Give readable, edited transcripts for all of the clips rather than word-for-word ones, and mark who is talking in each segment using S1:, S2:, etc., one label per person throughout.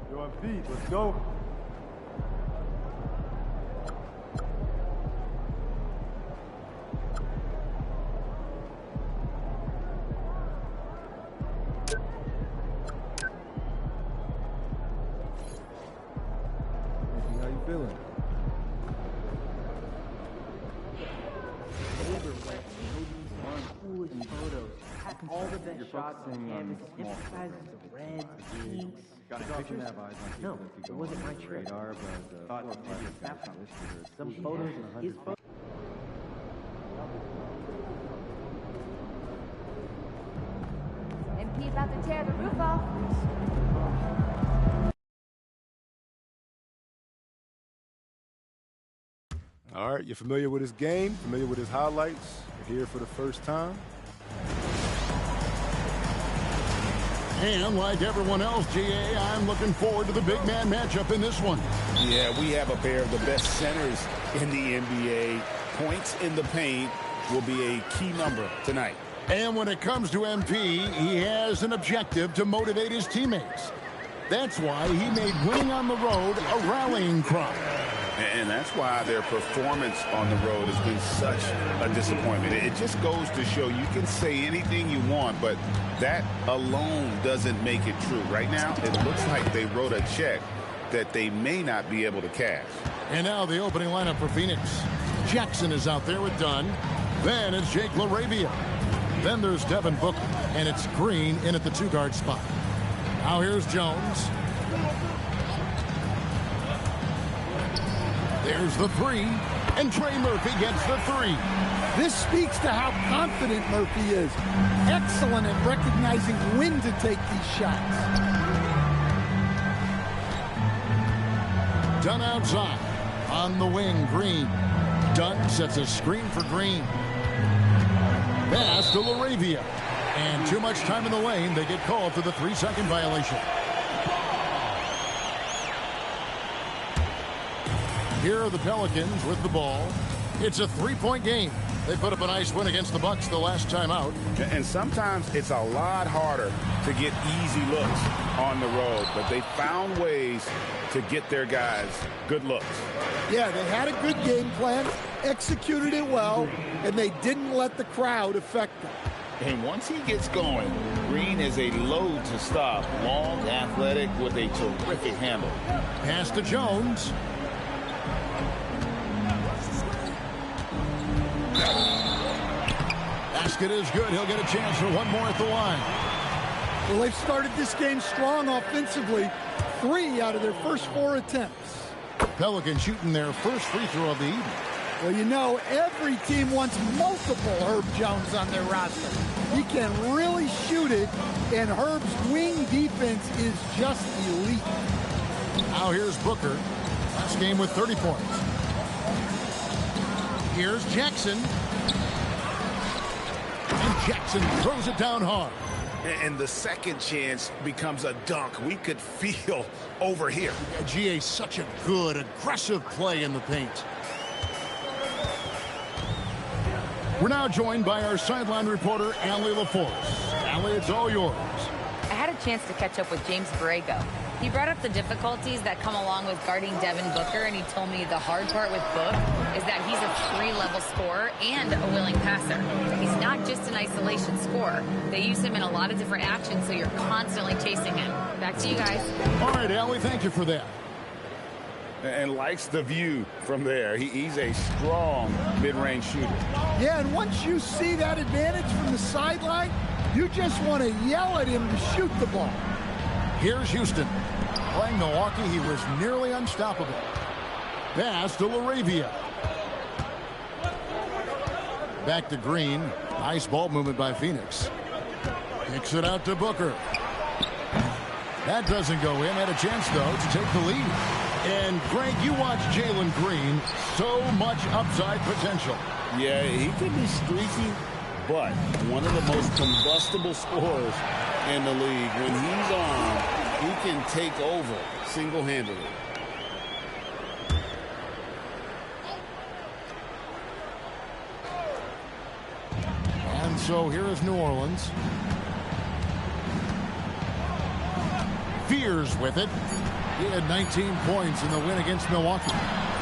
S1: You're on feet. Let's go. How you feeling?
S2: All the best shots on canvas, emphasizes the reds, pinks. No, it wasn't my trick. Some photos of his photos.
S3: MP about to tear the roof off.
S1: All right, you're familiar with his game, familiar with his highlights. You're here for the first time.
S4: And like everyone else, GA, I'm looking forward to the big man matchup in this one.
S5: Yeah, we have a pair of the best centers in the NBA. Points in the paint will be a key number tonight.
S4: And when it comes to MP, he has an objective to motivate his teammates. That's why he made winning on the road a rallying cry.
S5: And that's why their performance on the road has been such a disappointment. It just goes to show you can say anything you want, but that alone doesn't make it true. Right now, it looks like they wrote a check that they may not be able to cash.
S4: And now the opening lineup for Phoenix. Jackson is out there with Dunn. Then it's Jake LaRavia. Then there's Devin Booker, and it's Green in at the two-guard spot. Now here's Jones. There's the three, and Trey Murphy gets the three.
S6: This speaks to how confident Murphy is. Excellent at recognizing when to take these shots.
S4: Dunn outside. On the wing, Green. Dunn sets a screen for Green. Pass to LaRavia. And too much time in the lane. They get called for the 3-second violation. Here are the Pelicans with the ball. It's a three-point game. They put up a nice win against the Bucks the last time out.
S5: And sometimes it's a lot harder to get easy looks on the road, but they found ways to get their guys good looks.
S6: Yeah, they had a good game plan, executed it well, and they didn't let the crowd affect them.
S5: And once he gets going, Green is a load to stop. Long, athletic, with a terrific handle.
S4: Pass to Jones. Basket is good. He'll get a chance for one more at the line.
S6: Well, they've started this game strong offensively. 3 out of their first 4 attempts.
S4: Pelicans shooting their first free throw of the evening.
S6: Well, you know, every team wants multiple Herb Jones on their roster. He can really shoot it, and Herb's wing defense is just elite.
S4: Now here's Booker. Last game with 30 points. Here's Jackson. And Jackson throws it down hard.
S5: And the second chance becomes a dunk. We could feel over here.
S4: GA, such a good, aggressive play in the paint. We're now joined by our sideline reporter, Allie LaForce. Allie, it's all yours.
S3: I had a chance to catch up with James Borrego. He brought up the difficulties that come along with guarding Devin Booker, and he told me the hard part with Book is that he's a 3-level scorer and a willing passer. He's not just an isolation scorer. They use him in a lot of different actions, so you're constantly chasing him. Back to you guys.
S4: All right, Allie, thank you for that.
S5: And likes the view from there. He's a strong mid-range shooter.
S6: Yeah, and once you see that advantage from the sideline, you just want to yell at him to shoot the ball.
S4: Here's Houston. Playing Milwaukee, he was nearly unstoppable. Pass to LaRavia. Back to Green. Nice ball movement by Phoenix. Kicks it out to Booker. That doesn't go in. Had a chance, though, to take the lead. And, Greg, you watch Jalen Green. So much upside potential.
S5: Yeah, he can be streaky, but one of the most combustible scorers in the league. When he's on, he can take over single-handedly.
S4: And so here is New Orleans. Fears with it. He had 19 points in the win against Milwaukee.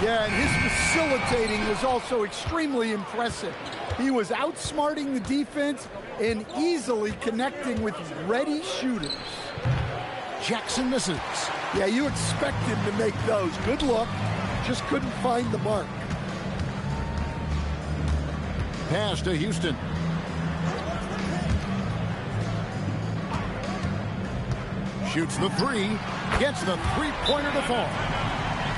S6: Yeah, and his facilitating was also extremely impressive. He was outsmarting the defense and easily connecting with ready shooters.
S4: Jackson misses.
S6: Yeah, you expect him to make those. Good look. Just couldn't find the mark.
S4: Pass to Houston. Shoots the three. Gets the three-pointer to fall.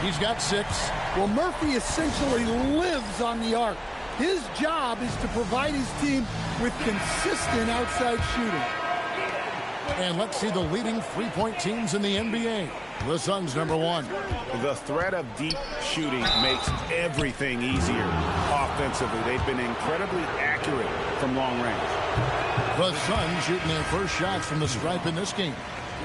S4: He's got 6.
S6: Well, Murphy essentially lives on the arc. His job is to provide his team with consistent outside shooting.
S4: And let's see the leading three-point teams in the NBA. The Suns, #1.
S5: The threat of deep shooting makes everything easier offensively. They've been incredibly accurate from long range.
S4: The Suns shooting their first shots from the stripe in this game.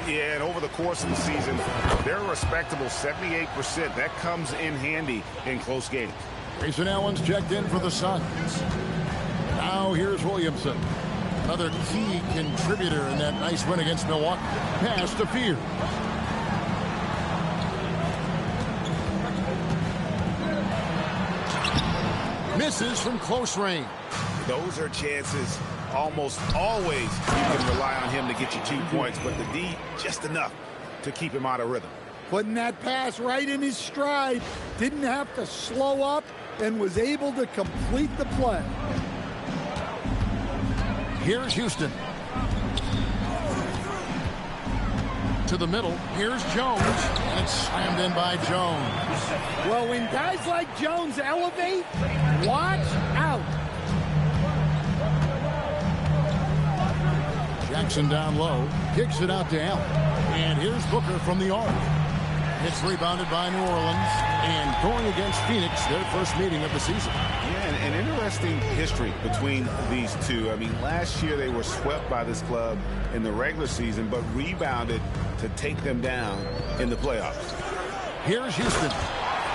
S5: Yeah, and over the course of the season, they're a respectable 78%. That comes in handy in close games.
S4: Grayson Allen's checked in for the Suns. Now here's Williamson. Another key contributor in that nice win against Milwaukee. Pass to Fear. Misses from close range.
S5: Those are chances almost always you can rely on him to get you 2 points, but the D, just enough to keep him out of rhythm.
S6: Putting that pass right in his stride. Didn't have to slow up and was able to complete the play.
S4: Here's Houston. To the middle. Here's Jones. And it's slammed in by Jones.
S6: Well, when guys like Jones elevate, watch out.
S4: Jackson down low. Kicks it out to Allen. And here's Booker from the arc. It's rebounded by New Orleans. And going against Phoenix, their first meeting of the season.
S5: Yeah, an interesting history between these two. I mean, last year they were swept by this club in the regular season, but rebounded to take them down in the playoffs.
S4: Here's Houston.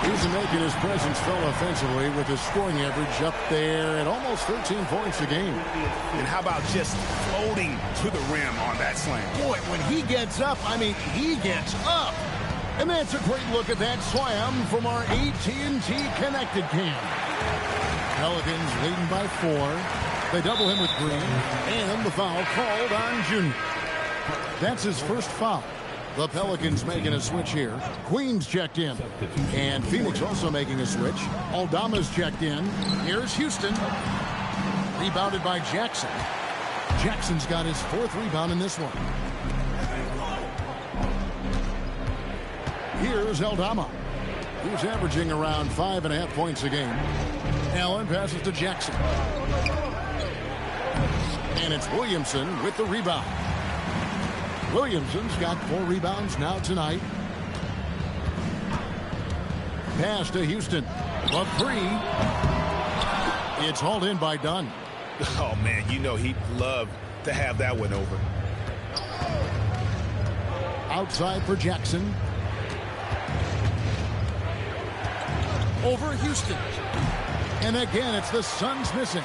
S4: He's making his presence felt offensively with his scoring average up there at almost 13 points a game.
S5: And how about just floating to the rim on that slam?
S4: Boy, when he gets up, I mean, he gets up. And that's a great look at that slam from our AT&T Connected cam. Pelicans leading by 4. They double him with Green. And the foul called on Junior. That's his first foul. The Pelicans making a switch here. Queens checked in. And Phoenix also making a switch. Aldama's checked in. Here's Houston. Rebounded by Jackson. Jackson's got his 4th rebound in this one. Here's Aldama. He's averaging around 5.5 points a game. Allen passes to Jackson. And it's Williamson with the rebound. Williamson's got 4 rebounds now tonight. Pass to Houston. The 3. It's hauled in by Dunn.
S5: Oh, man, you know he'd love to have that one over.
S4: Outside for Jackson. Over Houston. And again, it's the Suns missing.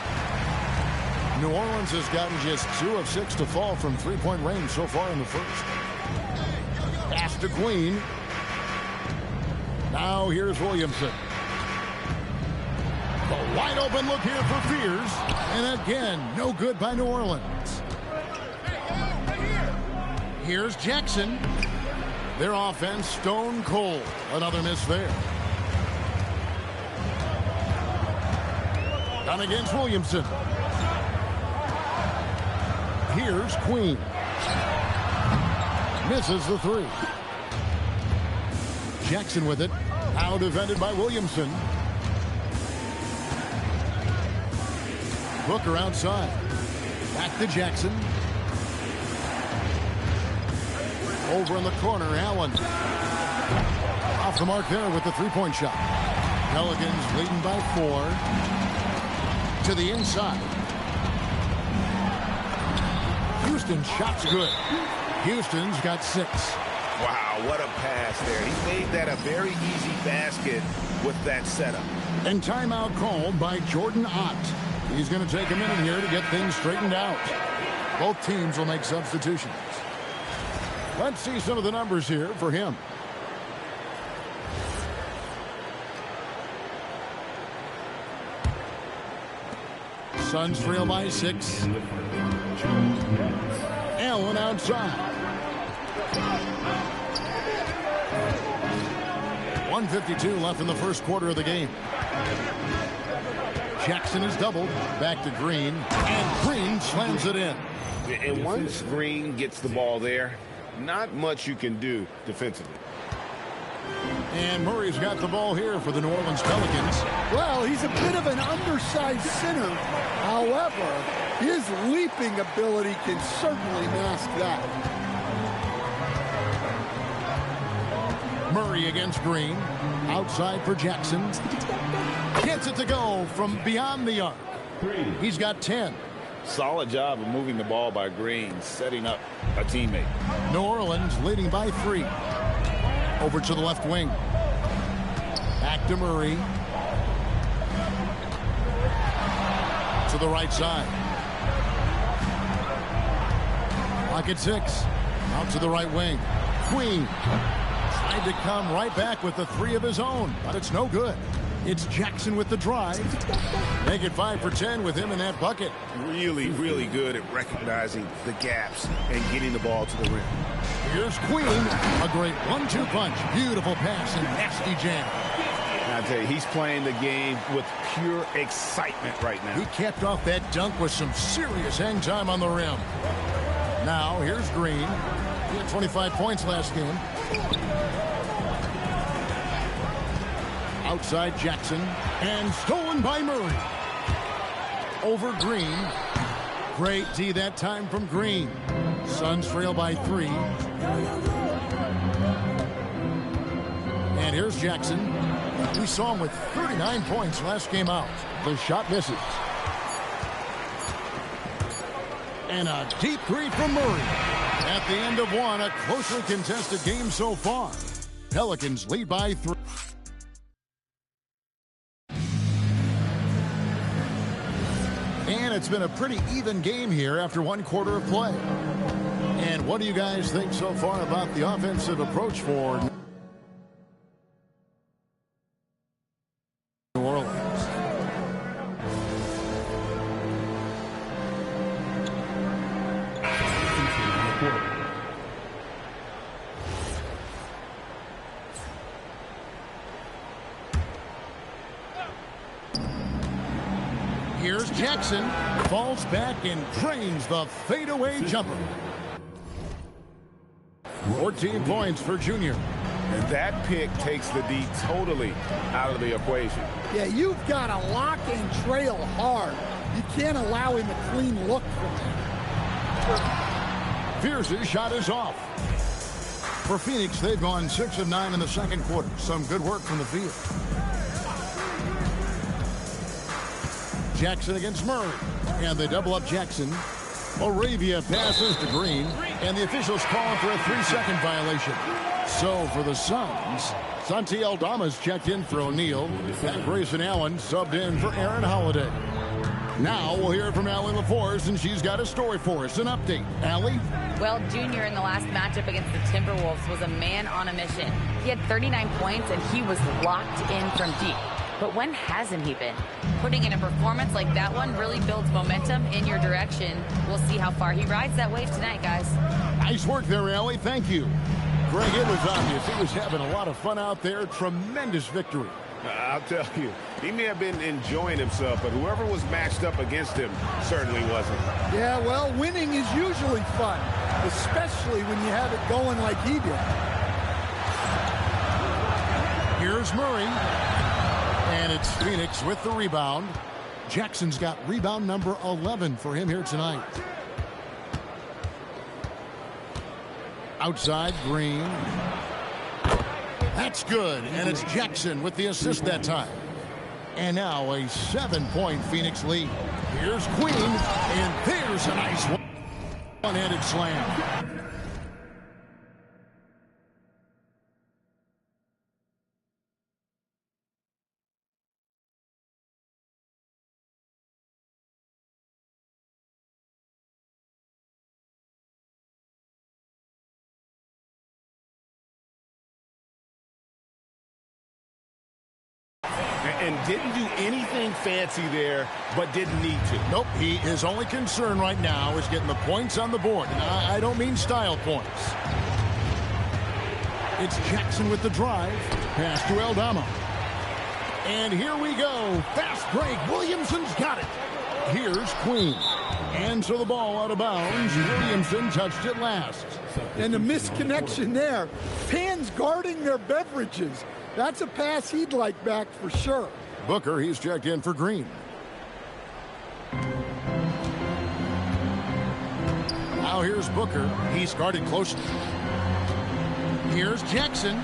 S4: New Orleans has gotten just 2 of 6 to fall from three-point range so far in the first. Pass to Queen. Now here's Williamson. The wide open look here for Fears. And again, no good by New Orleans. Here's Jackson. Their offense stone cold. Another miss there. Down against Williamson. Here's Queen. Misses the 3. Jackson with it. Now defended by Williamson. Booker outside. Back to Jackson. Over in the corner, Allen. Off the mark there with the three-point shot. Pelicans leading by 4. To the inside. Houston shot's good. Houston's got 6.
S5: Wow, what a pass there. He made that a very easy basket with that setup.
S4: And timeout called by Jordan Ott. He's going to take a minute here to get things straightened out. Both teams will make substitutions. Let's see some of the numbers here for him. Suns trail by 6. Allen outside. 1:52 left in the first quarter of the game. Jackson is doubled. Back to Green. And Green slams it in.
S5: And once Green gets the ball there, not much you can do defensively.
S4: And Murray's got the ball here for the New Orleans Pelicans.
S6: Well, he's a bit of an undersized center. However, his leaping ability can certainly mask that.
S4: Murray against Green. Outside for Jackson. Gets it to go from beyond the arc. He's got 10.
S5: Solid job of moving the ball by Green, setting up a teammate.
S4: New Orleans leading by 3. Over to the left wing. Back to Murray. To the right side. Clock at 6. Out to the right wing. Queen. Tried to come right back with the 3 of his own, but it's no good. It's Jackson with the drive. Make it 5 for 10 with him in that bucket.
S5: Really, really good at recognizing the gaps and getting the ball to the rim.
S4: Here's Queen. A great 1-2 punch. Beautiful pass and nasty jam.
S5: I tell you, he's playing the game with pure excitement right now.
S4: He capped off that dunk with some serious hang time on the rim. Now, here's Green. He had 25 points last game. Outside Jackson. And stolen by Murray. Over Green. Great D that time from Green. Suns trail by 3. And here's Jackson. We saw him with 39 points last game out. The shot misses. And a deep three from Murray. At the end of one, a closely contested game so far. Pelicans lead by 3. And it's been a pretty even game here after 1 quarter of play. And what do you guys think so far about the offensive approach for New Orleans? Here's Jackson. Falls back and drains the fadeaway jumper. 14 points for Junior.
S5: And that pick takes the D totally out of the equation.
S6: Yeah, you've got to lock and trail hard. You can't allow him a clean look from that.
S4: Fierce's shot is off. For Phoenix, they've gone 6 of 9 in the second quarter. Some good work from the field. Jackson against Murray. And they double up Jackson. Arabia passes to Green. And the officials calling for a 3-second violation. So for the Suns, Santi Aldama's checked in for O'Neal. And Grayson Allen subbed in for Aaron Holiday. Now we'll hear from Allie LaForce, and she's got a story for us. An update. Allie?
S3: Well, Junior in the last matchup against the Timberwolves was a man on a mission. He had 39 points, and he was locked in from deep. But when hasn't he been? Putting in a performance like that one really builds momentum in your direction. We'll see how far he rides that wave tonight, guys.
S4: Nice work there, Allie. Thank you. Greg, it was obvious he was having a lot of fun out there. Tremendous victory.
S5: I'll tell you, he may have been enjoying himself, but whoever was matched up against him certainly wasn't.
S6: Yeah, well, winning is usually fun, especially when you have it going like he did.
S4: Here's Murray. And it's Phoenix with the rebound. Jackson's got rebound number 11 for him here tonight. Outside, Green. That's good, and it's Jackson with the assist that time. And now a 7-point Phoenix lead. Here's Queen, and there's a nice one-handed slam.
S5: And didn't do anything fancy there, but didn't need to.
S4: Nope, his only concern right now is getting the points on the board. And I don't mean style points. It's Jackson with the drive. Pass to Aldama. And here we go. Fast break. Williamson's got it. Here's Queen. And so the ball out of bounds. Williamson touched it last.
S6: And the misconnection there. Fans guarding their beverages. That's a pass he'd like back for sure.
S4: Booker, he's checked in for Green. Now here's Booker. He's guarded closely. Here's Jackson.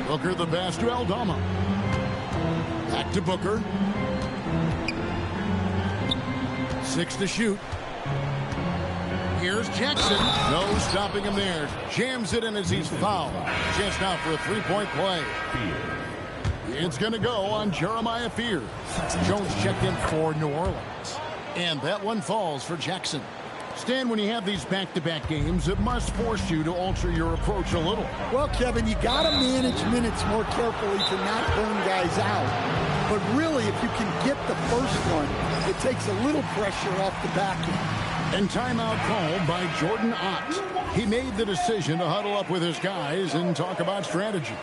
S4: Booker the pass to Aldama. Back to Booker. 6 to shoot. Here's Jackson. No stopping him there. Jams it in as he's fouled. Chance now for a 3-point play. It's going to go on Jeremiah Fears. Jones checked in for New Orleans. And that one falls for Jackson. Stan, when you have these back-to-back games, it must force you to alter your approach a little.
S6: Well, Kevin, you got to manage minutes more carefully to not burn guys out. But really, if you can get the first one, it takes a little pressure off the back end.
S4: And timeout called by Jordan Ott. He made the decision to huddle up with his guys and talk about strategy.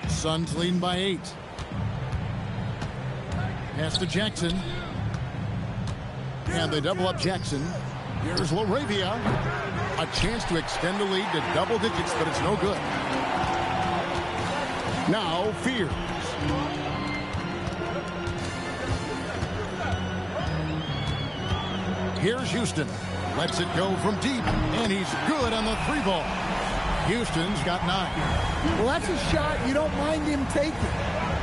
S4: Suns leading by 8. Pass to Jackson. And they double up Jackson. Here's LaRavia. A chance to extend the lead to double digits, but it's no good. Now Fears. Here's Houston. Lets it go from deep, and he's good on the 3-ball. Houston's got 9.
S6: Well, that's a shot you don't mind him taking.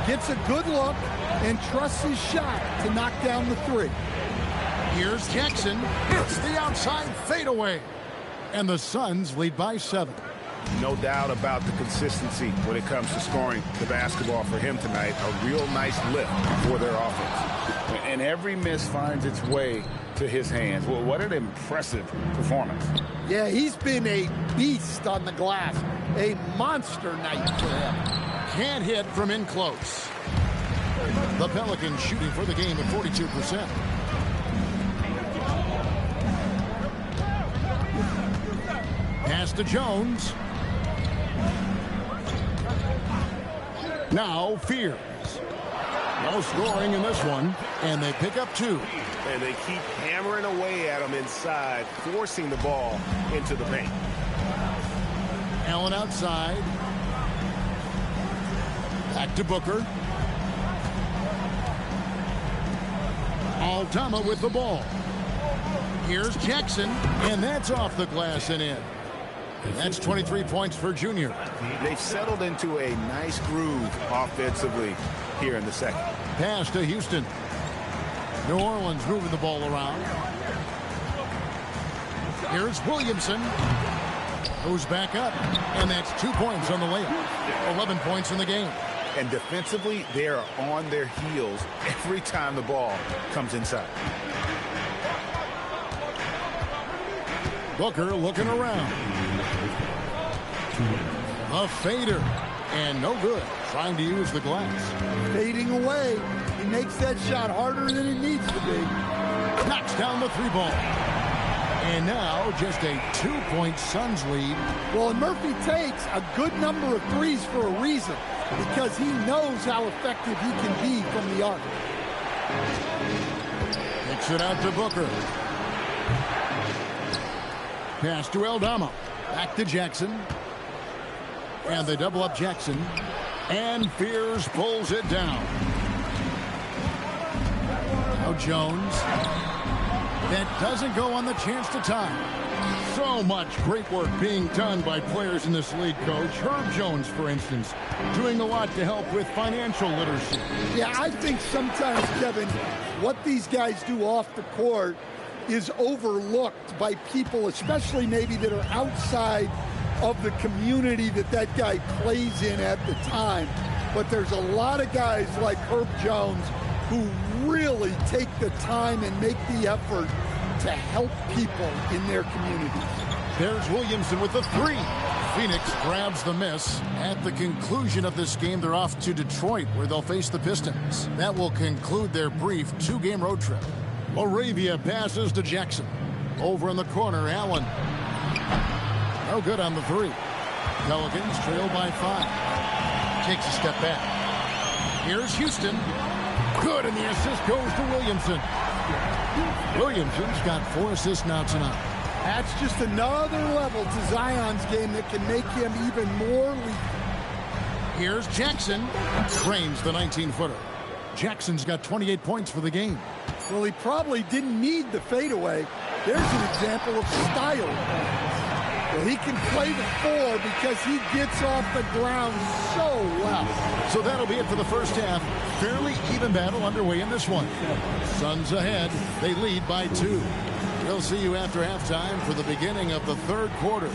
S6: Gets a good look and trusts his shot to knock down the 3.
S4: Here's Jackson. It's the outside fadeaway. And the Suns lead by 7.
S5: No doubt about the consistency when it comes to scoring the basketball for him tonight. A real nice lift for their offense. And every miss finds its way to his hands. Well, what an impressive performance.
S6: Yeah, he's been a beast on the glass. A monster night for him.
S4: Can't hit from in close. The Pelicans shooting for the game at 42%. Pass to Jones. Now Fears. No scoring in this one, and they pick up 2.
S5: And they keep hammering away at him inside, forcing the ball into the paint.
S4: Allen outside. Back to Booker. Aldama with the ball. Here's Jackson, and that's off the glass and in. That's 23 points for Junior.
S5: They've settled into a nice groove offensively here in the second.
S4: Pass to Houston. New Orleans moving the ball around. Here's Williamson. Goes back up, and that's 2 points on the layup. 11 points in the game.
S5: And defensively, they are on their heels every time the ball comes inside.
S4: Booker looking around. A fader, and no good. Trying to use the glass.
S6: Fading away. He makes that shot harder than it needs to be.
S4: Knocks down the 3-ball. And now just a 2-point Suns lead.
S6: Well, and Murphy takes a good number of threes for a reason, because he knows how effective he can be from the arc.
S4: Kicks it out to Booker. Pass to Aldama. Back to Jackson. And they double up Jackson. And Fears pulls it down. Now Jones. That doesn't go on the chance to tie. So much great work being done by players in this league, Coach. Herb Jones, for instance, doing a lot to help with financial literacy.
S6: Yeah, I think sometimes, Kevin, what these guys do off the court is overlooked by people, especially maybe that are outside of the community that guy plays in at the time. But there's a lot of guys like Herb Jones who really take the time and make the effort to help people in their communities.
S4: There's Williamson with the 3. Phoenix grabs the miss. At the conclusion of this game, they're off to Detroit, where they'll face the Pistons. That will conclude their brief 2-game road trip. Laravia passes to Jackson. Over in the corner, Allen. No good on the 3. Pelicans trail by 5. Takes a step back. Here's Houston. Good, and the assist goes to Williamson. Williamson's got 4 assists now tonight.
S6: That's just another level to Zion's game that can make him even more lethal.
S4: Here's Jackson. Trains the 19-footer. Jackson's got 28 points for the game.
S6: Well, he probably didn't need the fadeaway. There's an example of style. Well, he can play the 4 because he gets off the ground so well.
S4: So that'll be it for the first half. Fairly even battle underway in this one. Suns ahead. They lead by 2. We'll see you after halftime for the beginning of the third quarter.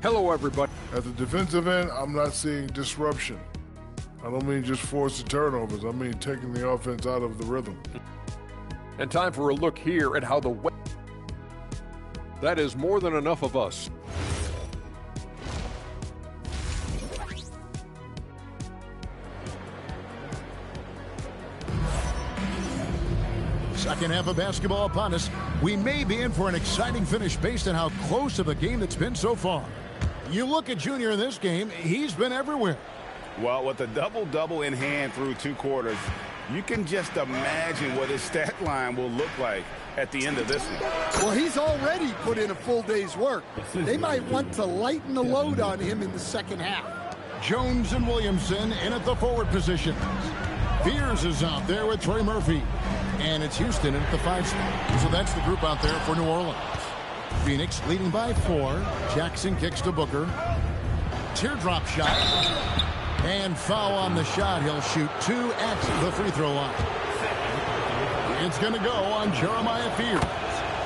S7: Hello, everybody.
S8: At the defensive end, I'm not seeing disruption. I don't mean just forcing turnovers. I mean taking the offense out of the rhythm.
S7: And time for a look here at how the that is more than enough of us.
S4: Second half of basketball upon us. We may be in for an exciting finish based on how close of a game it's been so far. You look at Junior in this game, he's been everywhere.
S5: Well, with a double-double in hand through 2 quarters, you can just imagine what his stat line will look like at the end of this one.
S6: Well, he's already put in a full day's work. They might want to lighten the load on him in the second half.
S4: Jones and Williamson in at the forward positions. Fears is out there with Trey Murphy. And it's Houston at the 5 spot. So that's the group out there for New Orleans. Phoenix leading by 4. Jackson kicks to Booker. Teardrop shot. And foul on the shot. He'll shoot 2 at the free throw line. It's going to go on Jeremiah Fears.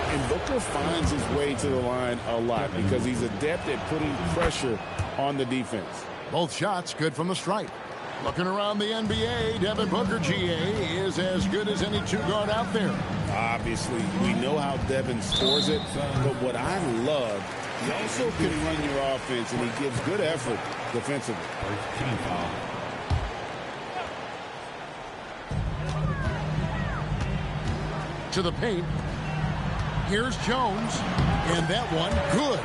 S5: And Booker finds his way to the line a lot because he's adept at putting pressure on the defense.
S4: Both shots good from the stripe. Looking around the NBA, Devin Booker, GA, is as good as any two-guard out there.
S5: Obviously, we know how Devin scores it, but what I love, he also can run your offense, and he gives good effort defensively.
S4: To the paint. Here's Jones, and that one, good.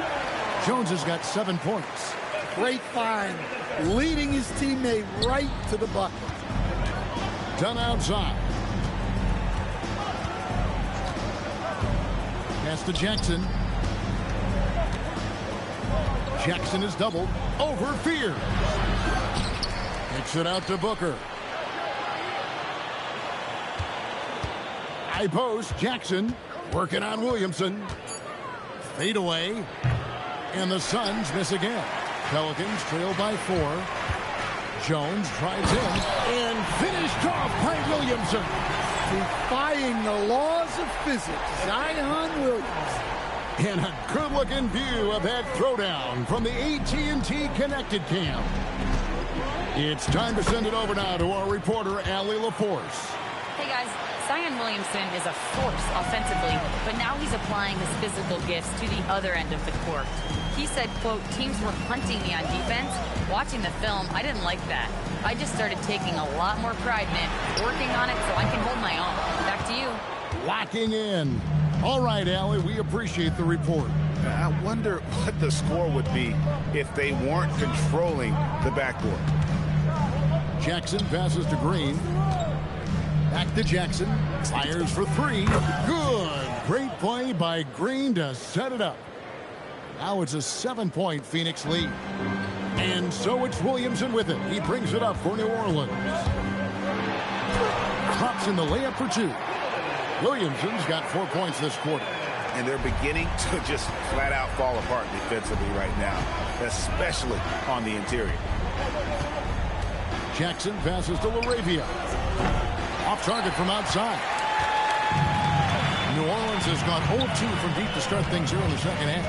S4: Jones has got 7 points.
S6: Great find, leading his teammate right to the bucket.
S4: Done outside. Pass to Jackson. Jackson is doubled over Fear. Kicks it out to Booker. High post, Jackson working on Williamson. Fade away. And the Suns miss again. Pelicans trail by 4. Jones drives in and finished off by Williamson.
S6: Defying the laws of physics, Zion Williamson.
S4: And a good-looking view of that throwdown from the AT&T Connected Cam. It's time to send it over now to our reporter, Allie LaForce.
S3: Hey, guys. Zion Williamson is a force offensively, but now he's applying his physical gifts to the other end of the court. He said, quote, teams were hunting me on defense. Watching the film, I didn't like that. I just started taking a lot more pride in it, working on it so I can hold my own. Back to you.
S4: Locking in. All right, Allie, we appreciate the report.
S5: I wonder what the score would be if they weren't controlling the backboard.
S4: Jackson passes to Green. Back to Jackson. Fires for 3. Good. Great play by Green to set it up. Now it's a 7-point Phoenix lead. And so it's Williamson with it. He brings it up for New Orleans. Drops in the layup for 2. Williamson's got 4 points this quarter.
S5: And they're beginning to just flat out fall apart defensively right now, especially on the interior.
S4: Jackson passes to LaRavia. Off target from outside. New Orleans has gone 0-2 from deep to start things here in the second half.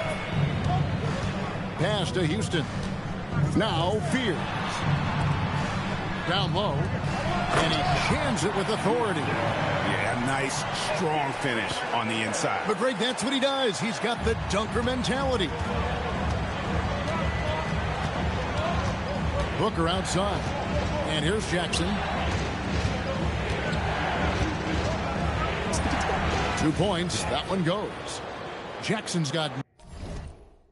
S4: Pass to Houston. Now Fears. Down low. And he jams it with authority.
S5: Yeah, nice, strong finish on the inside.
S4: But Greg, that's what he does. He's got the dunker mentality. Booker outside. And here's Jackson. 2 points. That one goes. Jackson's got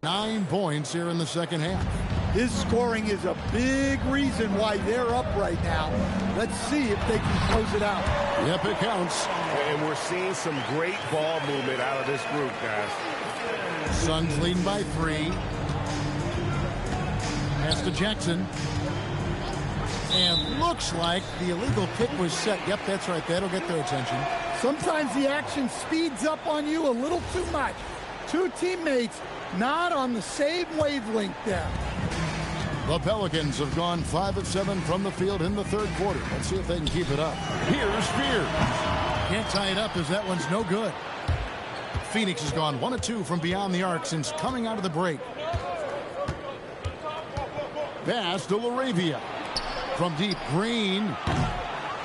S4: 9 points here in the second half.
S6: His scoring is a big reason why they're up right now. Let's see if they can close it out.
S4: Yep, it counts.
S5: And we're seeing some great ball movement out of this group, guys.
S4: Suns leading by 3. Pass to Jackson. And looks like the illegal kick was set. Yep, that's right. That'll get their attention.
S6: Sometimes the action speeds up on you a little too much. 2 teammates not on the same wavelength there.
S4: The Pelicans have gone 5 of 7 from the field in the third quarter. Let's see if they can keep it up. Here's Fears. Can't tie it up as that one's no good. Phoenix has gone 1 of 2 from beyond the arc since coming out of the break. Pass to LaRavia. From deep, Green.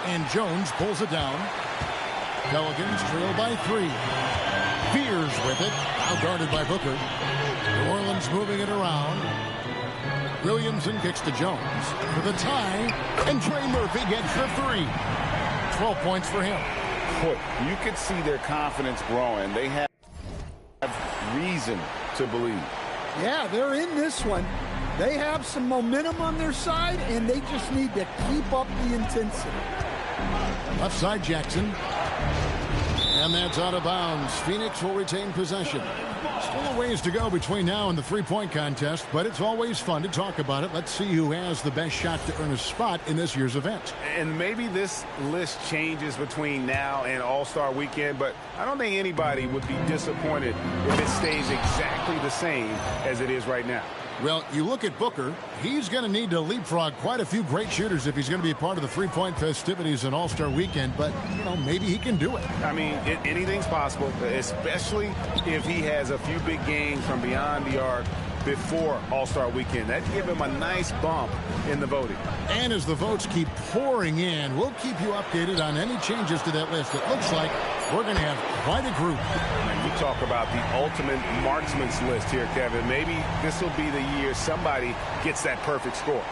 S4: And Jones pulls it down. Pelicans trail by 3. Fears with it. Now guarded by Booker. New Orleans moving it around. Williamson kicks to Jones for the tie. And Trey Murphy gets the 3. 12 points for him.
S5: Boy, you can see their confidence growing. They have reason to believe.
S6: Yeah, they're in this one. They have some momentum on their side, and they just need to keep up the intensity.
S4: Left side, Jackson. And that's out of bounds. Phoenix will retain possession. Still a ways to go between now and the three-point contest, but it's always fun to talk about it. Let's see who has the best shot to earn a spot in this year's event.
S5: And maybe this list changes between now and All-Star Weekend, but I don't think anybody would be disappointed if it stays exactly the same as it is right now.
S4: Well, you look at Booker, he's going to need to leapfrog quite a few great shooters if he's going to be a part of the three-point festivities in All-Star Weekend, but, you know, maybe he can do it.
S5: I mean, anything's possible, especially if he has a few big games from beyond the arc before All-Star Weekend. That'd give him a nice bump in the voting.
S4: And as the votes keep pouring in, we'll keep you updated on any changes to that list. It looks like we're going to have quite a group.
S5: And you talk about the ultimate marksman's list here, Kevin. Maybe this will be the year somebody gets that perfect score.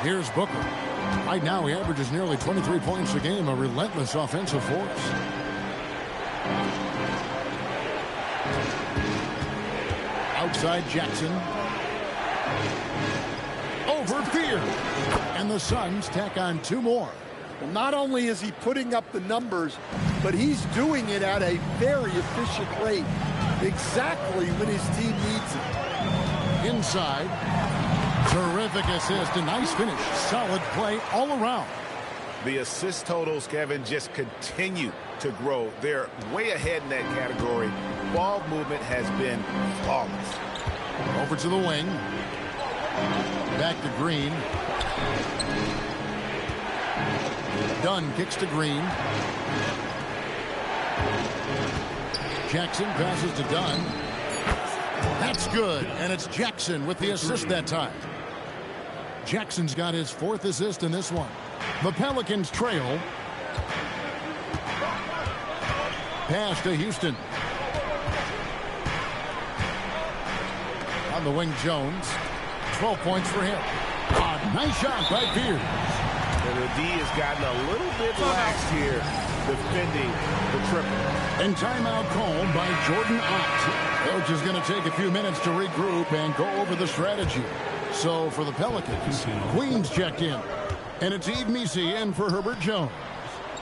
S4: Here's Booker. Right now, he averages nearly 23 points a game, a relentless offensive force. Outside Jackson. Over Fear. And the Suns tack on 2 more.
S6: Well, not only is he putting up the numbers, but he's doing it at a very efficient rate, exactly when his team needs it.
S4: Inside. Terrific assist, a nice finish. Solid play all around.
S5: The assist totals, Kevin, just continue to grow. They're way ahead in that category. Ball movement has been flawless.
S4: Over to the wing. Back to Green. Dunn kicks to Green. Jackson passes to Dunn. That's good, and it's Jackson with the assist that time. Jackson's got his 4th assist in this one. The Pelicans trail. Pass to Houston. On the wing, Jones. 12 points for him. Nice shot by Pierce.
S5: And the D has gotten a little bit lax here, defending the triple.
S4: And timeout called by Jordan Ott. Coach is going to take a few minutes to regroup and go over the strategy. So for the Pelicans, Queens checked in. And it's Yves Missi in for Herbert Jones.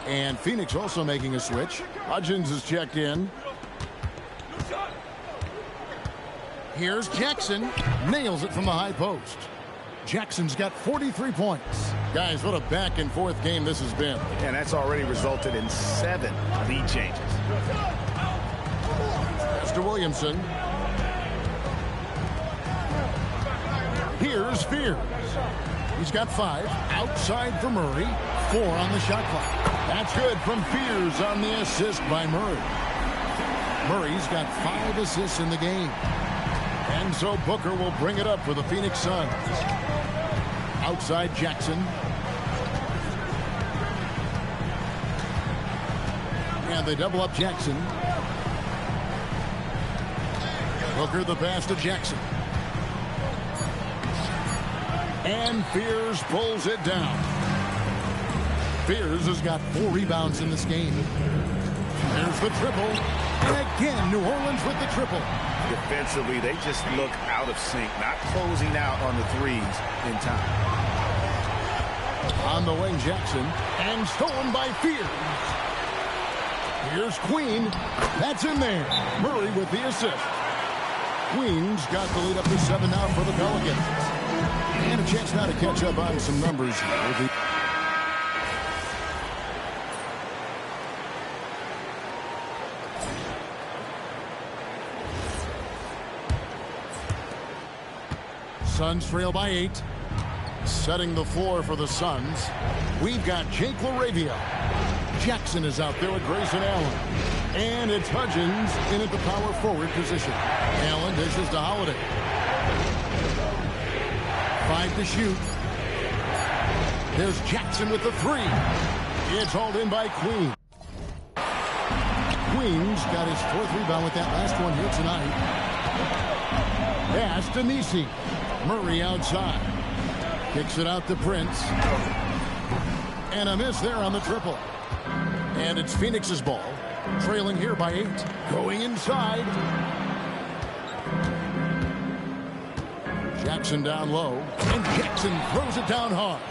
S4: And Phoenix also making a switch. Hudgens is checked in. Here's Jackson. Nails it from the high post. Jackson's got 43 points. Guys, what a back and forth game this has been.
S5: And that's already resulted in 7 lead changes.
S4: Mr. Williamson. Here's Fears. He's got 5. Outside for Murray. 4 on the shot clock. That's good from Fears on the assist by Murray. Murray's got 5 assists in the game. And so Booker will bring it up for the Phoenix Suns. Outside Jackson. And they double up Jackson. Booker the pass to Jackson. And Fears pulls it down. Fears has got 4 rebounds in this game. There's the triple. And again, New Orleans with the triple.
S5: Defensively, they just look out of sync, not closing out on the threes in time.
S4: On the wing, Jackson. And stolen by Fears. Here's Queen. That's in there. Murray with the assist. Queen's got the lead up to 7 now for the Pelicans. And a chance now to catch up on some numbers here. Suns trail by 8. Setting the floor for the Suns. We've got Jake LaRavia. Jackson is out there with Grayson Allen. And it's Hudgens in at the power forward position. Allen dishes to Holiday. 5 to shoot. There's Jackson with the 3. It's hauled in by Queen. Queen's got his 4th rebound with that last one here tonight. Pass to Missi. Murray outside. Kicks it out to Prince. And a miss there on the triple. And it's Phoenix's ball. Trailing here by 8. Going inside. Jackson down low. And Jackson throws it down hard.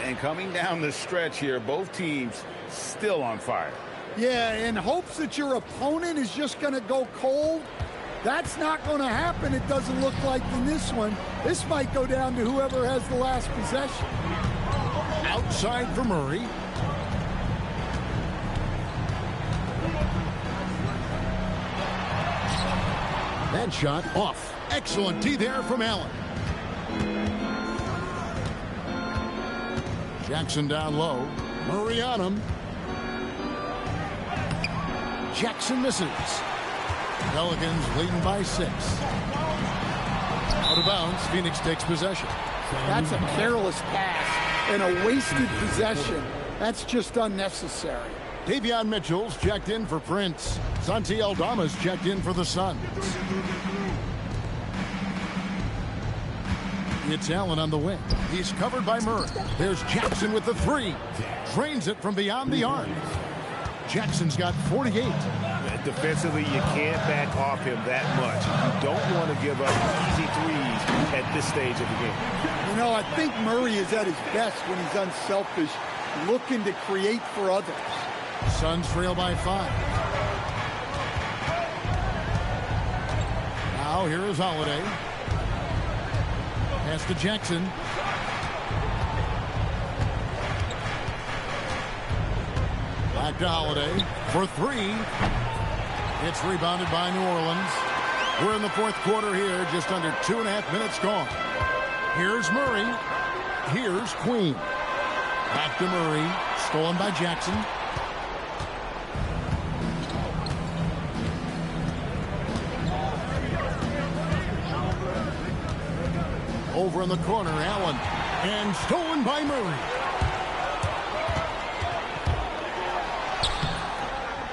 S5: And coming down the stretch here, both teams still on fire.
S6: Yeah, in hopes that your opponent is just going to go cold. That's not going to happen, it doesn't look like in this one. This might go down to whoever has the last possession.
S4: Outside for Murray. That shot off. Excellent D there from Allen. Jackson down low. Murray on him. Jackson misses. Pelicans leading by 6. Out of bounds, Phoenix takes possession.
S6: That's a careless pass and a wasted possession. That's just unnecessary.
S4: Davion Mitchell's checked in for Prince. Santi Aldama's checked in for the Suns. It's Allen on the wing. He's covered by Murray. There's Jackson with the three. Drains it from beyond the arc. Jackson's got 48.
S5: Defensively, you can't back off him that much. You don't want to give up easy threes at this stage of the game.
S6: You know, I think Murray is at his best when he's unselfish, looking to create for others.
S4: Suns trail by 5. Now here is Holiday. Pass to Jackson. Back to Holiday for 3. It's rebounded by New Orleans. We're in the fourth quarter here, just under 2.5 minutes gone. Here's Murray. Here's Queen. Back to Murray. Stolen by Jackson. Over in the corner, Allen. And stolen by Murray.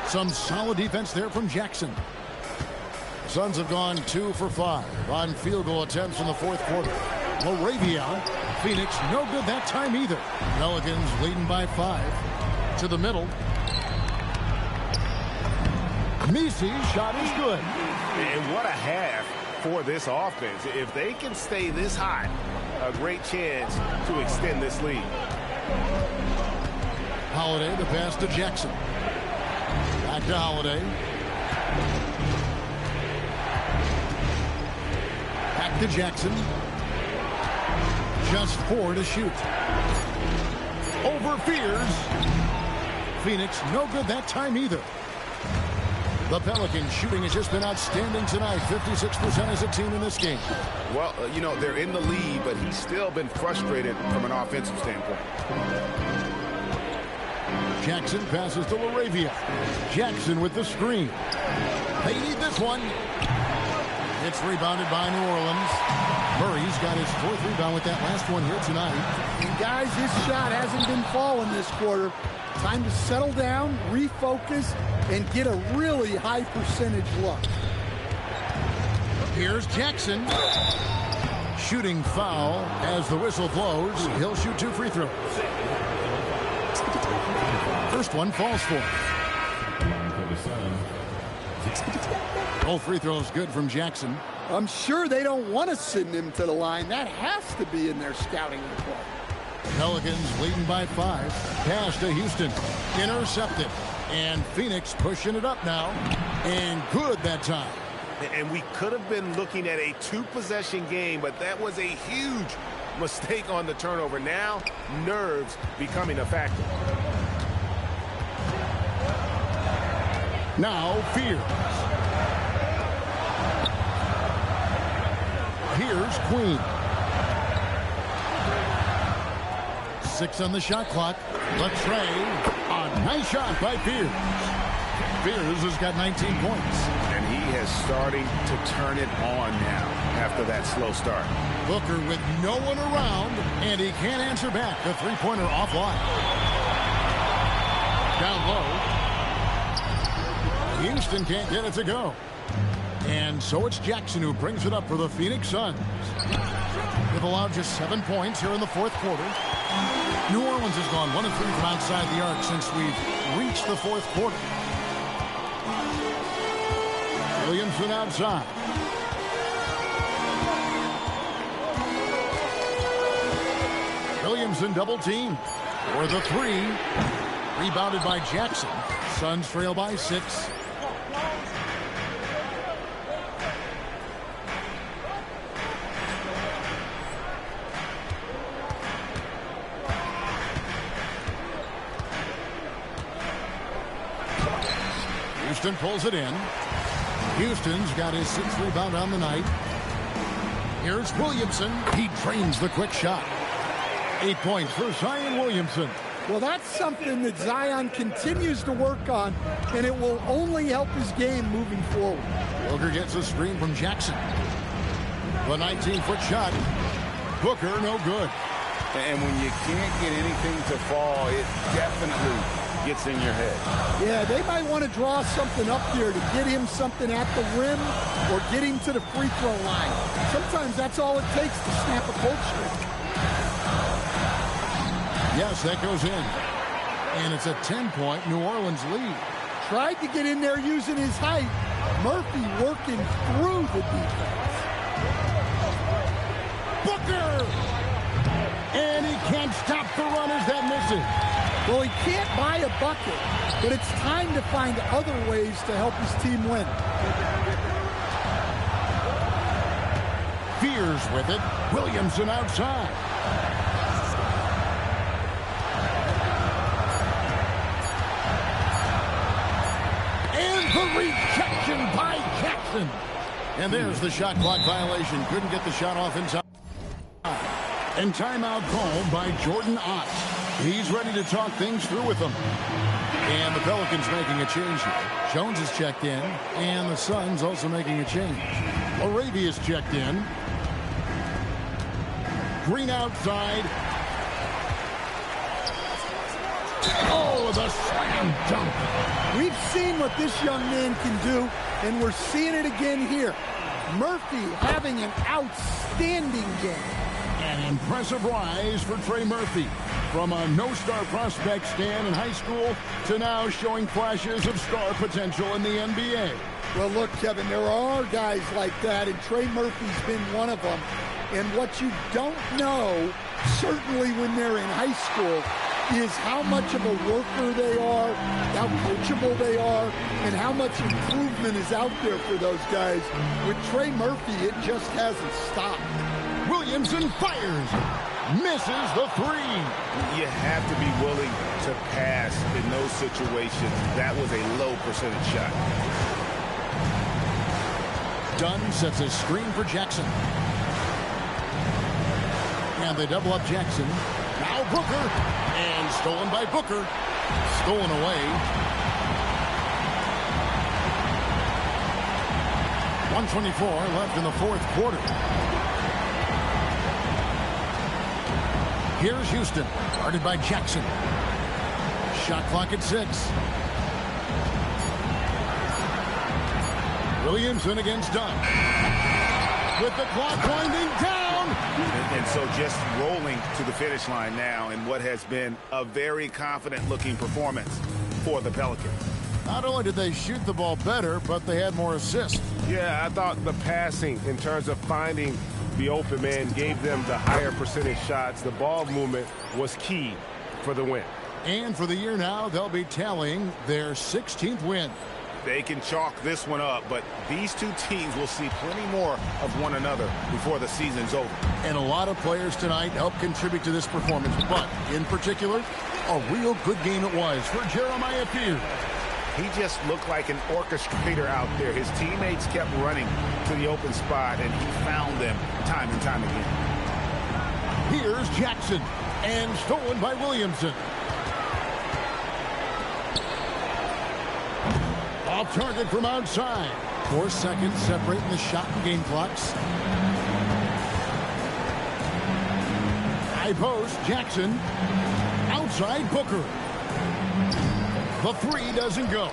S4: Some solid defense there from Jackson. Suns have gone 2 for 5 on field goal attempts in the fourth quarter. Laravia, Phoenix, no good that time either. Pelicans leading by 5. To the middle. Misi's shot is good.
S5: And what a half for this offense. If they can stay this hot, a great chance to extend this lead.
S4: Holiday, the pass to Jackson. Back to Holiday. Back to Jackson. Just 4 to shoot. Over Fears. Phoenix, no good that time either. The Pelicans shooting has just been outstanding tonight. 56% as a team in this game.
S5: Well, you know, they're in the lead, but he's still been frustrated from an offensive standpoint.
S4: Jackson passes to Laravia. Jackson with the screen. They need this one. It's rebounded by New Orleans. Murray's got his 4th rebound with that last one here tonight.
S6: And guys, his shot hasn't been falling this quarter. Time to settle down, refocus, and get a really high percentage look.
S4: Here's Jackson. Shooting foul as the whistle blows. He'll shoot 2 free throws. First one falls for him. Both free throws good from Jackson.
S6: I'm sure they don't want to send him to the line. That has to be in their scouting report.
S4: Pelicans leading by 5. Pass to Houston. Intercepted. And Phoenix pushing it up now. And good that time.
S5: And we could have been looking at a 2-possession game, but that was a huge mistake on the turnover. Now, nerves becoming a factor.
S4: Now, Fears. Here's Queen. 6 on the shot clock. Latrey. A nice shot by Fears. Fears has got 19 points.
S5: And he has starting to turn it on now after that slow start.
S4: Booker with no one around, and he can't answer back. The three-pointer offline. Down low. Houston can't get it to go. And so it's Jackson who brings it up for the Phoenix Suns. They've allowed just 7 points here in the fourth quarter. New Orleans has gone 1 of 3 from outside the arc since we've reached the fourth quarter. Williamson outside. Williamson double team for the 3. Rebounded by Jackson. Suns trail by 6. Houston pulls it in. Houston's got his 6th rebound on the night. Here's Williamson. He drains the quick shot. 8 points for Zion Williamson.
S6: Well, that's something that Zion continues to work on, and it will only help his game moving forward.
S4: Booker gets a screen from Jackson. The 19-foot shot. Booker, no good.
S5: And when you can't get anything to fall, it definitely gets in your head.
S6: Yeah, they might want to draw something up here to get him something at the rim or get him to the free throw line. Sometimes that's all it takes to snap a cold streak.
S4: Yes, that goes in. And it's a 10-point New Orleans lead.
S6: Tried to get in there using his height. Murphy working through the defense.
S4: Booker! And he can't stop the runners that misses.
S6: Well, he can't buy a bucket, but it's time to find other ways to help his team win.
S4: Fears with it. Williamson outside. And the rejection by Jackson. And there's the shot clock violation. Couldn't get the shot off in time. And timeout called by Jordan Ott. He's ready to talk things through with them. And the Pelicans making a change here. Jones is checked in, and the Suns also making a change. Arabia's checked in. Green outside. Oh, the slam dunk.
S6: We've seen what this young man can do, and we're seeing it again here. Murphy having an outstanding game.
S4: An impressive rise for Trey Murphy. From a no-star prospect stand in high school to now showing flashes of star potential in the NBA.
S6: Well, look, Kevin, there are guys like that, and Trey Murphy's been one of them. And what you don't know, certainly when they're in high school, is how much of a worker they are, how coachable they are, and how much improvement is out there for those guys. With Trey Murphy, it just hasn't stopped.
S4: Williamson fires. Misses the three.
S5: You have to be willing to pass in those situations. That was a low percentage shot.
S4: Dunn sets a screen for Jackson. And they double up Jackson. Now Booker. And stolen by Booker. Stolen away. 1:24 left in the fourth quarter. Here's Houston, guarded by Jackson. Shot clock at 6. Williamson against Dunn. With the clock winding down.
S5: And so just rolling to the finish line now in what has been a very confident-looking performance for the Pelicans.
S4: Not only did they shoot the ball better, but they had more assists.
S1: Yeah, I thought the passing in terms of finding the open man gave them the higher percentage shots. The ball movement was key for the win.
S4: And for the year now, they'll be tallying their 16th win.
S5: They can chalk this one up, but these two teams will see plenty more of one another before the season's over.
S4: And a lot of players tonight helped contribute to this performance, but in particular, a real good game it was for Jeremiah Fears.
S5: He just looked like an orchestrator out there. His teammates kept running to the open spot, and he found them time and time again.
S4: Here's Jackson, and stolen by Williamson. Off target from outside. 4 seconds separating the shot and game clocks. High post, Jackson. Outside, Booker. The three doesn't go.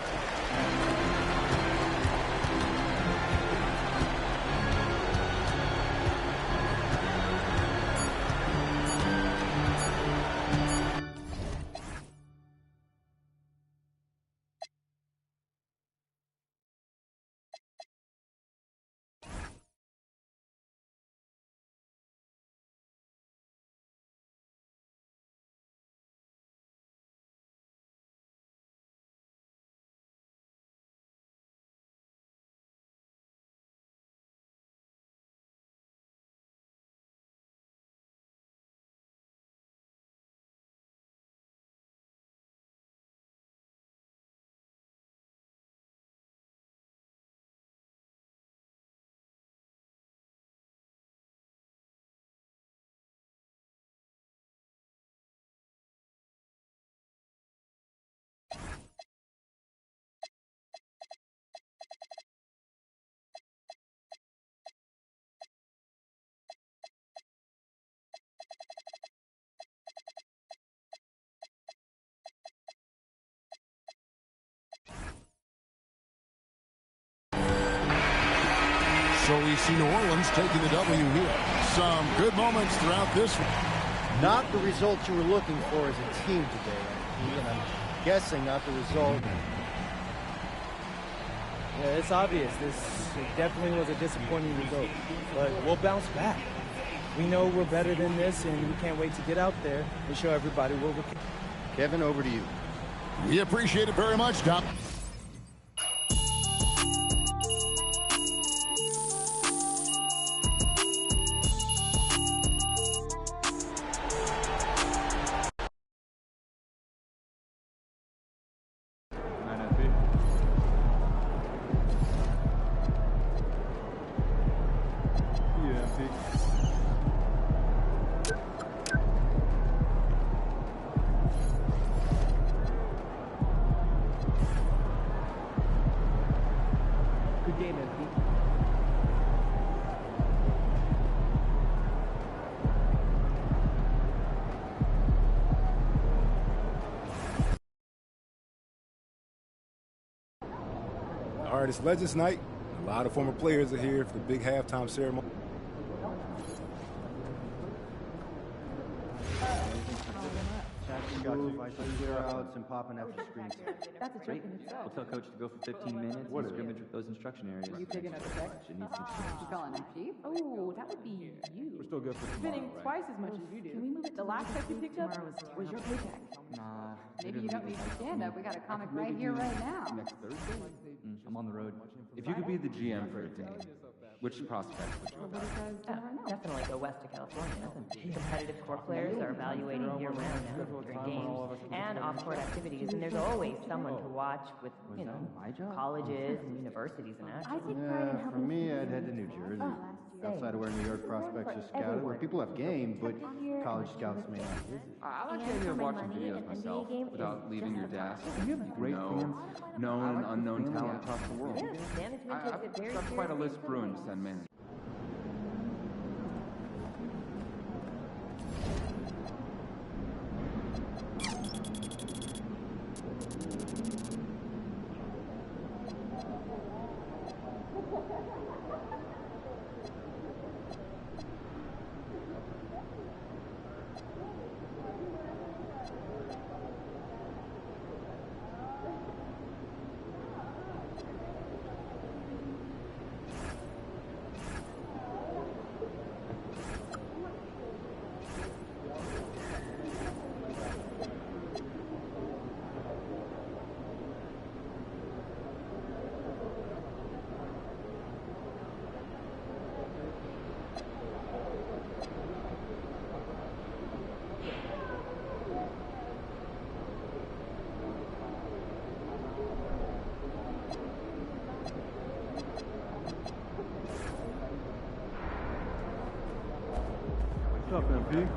S4: see New Orleans taking the W here. Some good moments throughout this one.
S2: Not the results you were looking for as a team today, and I'm guessing not the result.
S9: Yeah, it's obvious. This definitely was a disappointing result, but we'll bounce back. We know we're better than this, and we can't wait to get out there and show everybody what we're capable.
S2: Kevin, over to you.
S4: We appreciate it very much, Doc.
S9: Good game, MP.
S10: All right, it's Legends Night. A lot of former players are here for the big halftime ceremony.
S2: Outs and popping after screens.
S11: That's a trick in itself.
S12: We'll tell coach to go for 15 minutes and scrimmage with those instruction areas.
S11: You picking up the check?
S12: Should need some
S11: You calling him chief? Oh, that would be you.
S10: We're still good for
S11: Spending twice as much as you do. Can we move it? The last check you picked up was your paycheck.
S12: Nah.
S11: Maybe you don't need to stand up. We got a comic right here, right now.
S12: Next Thursday? I'm on the road. If you could be the GM for a day, which prospect would you
S13: Definitely go west to California. Competitive core players are evaluating year-round now during games and off-court activities, and there's always someone to watch with, you know, colleges and universities and actions.
S2: Yeah, for me, I'd head to New Jersey. Outside of where New York prospects are scouted, where people have game, but college scouts may not visit.
S12: I like the idea of watching videos myself without leaving your desk. You have great fans, known and unknown talent across the world. I've got quite a list brewing to send man.
S10: What's up, MP?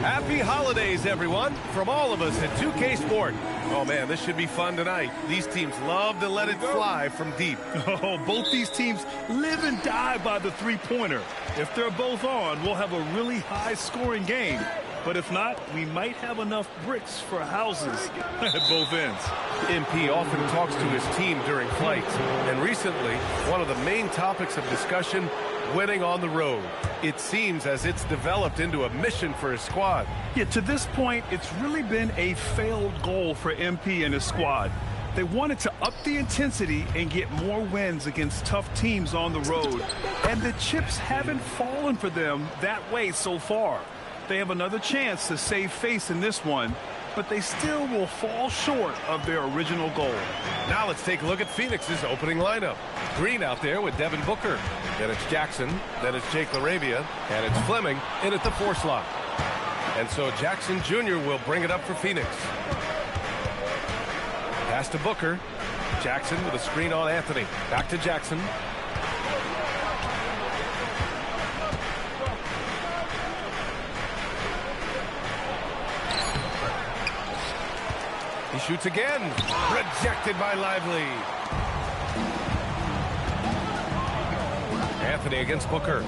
S1: Happy holidays, everyone, from all of us at 2K Sport. Oh, man, this should be fun tonight. These teams love to let it fly from deep.
S14: Oh, both these teams live and die by the three-pointer. If they're both on, we'll have a really high-scoring game. But if not, we might have enough bricks for houses at both ends.
S1: MP often talks to his team during flights, and recently, one of the main topics of discussion, winning on the road. It seems as it's developed into a mission for his squad.
S14: Yeah, to this point, it's really been a failed goal for MP and his squad. They wanted to up the intensity and get more wins against tough teams on the road. And the chips haven't fallen for them that way so far. They have another chance to save face in this one, but they still will fall short of their original goal.
S1: Now let's take a look at Phoenix's opening lineup. Green out there with Devin Booker. Then it's Jackson. Then it's Jake LaRavia. And it's Fleming in at the 4 slot. And so Jackson Jr. will bring it up for Phoenix. Pass to Booker. Jackson with a screen on Anthony. Back to Jackson. He shoots again. Rejected by Lively. Anthony against Booker.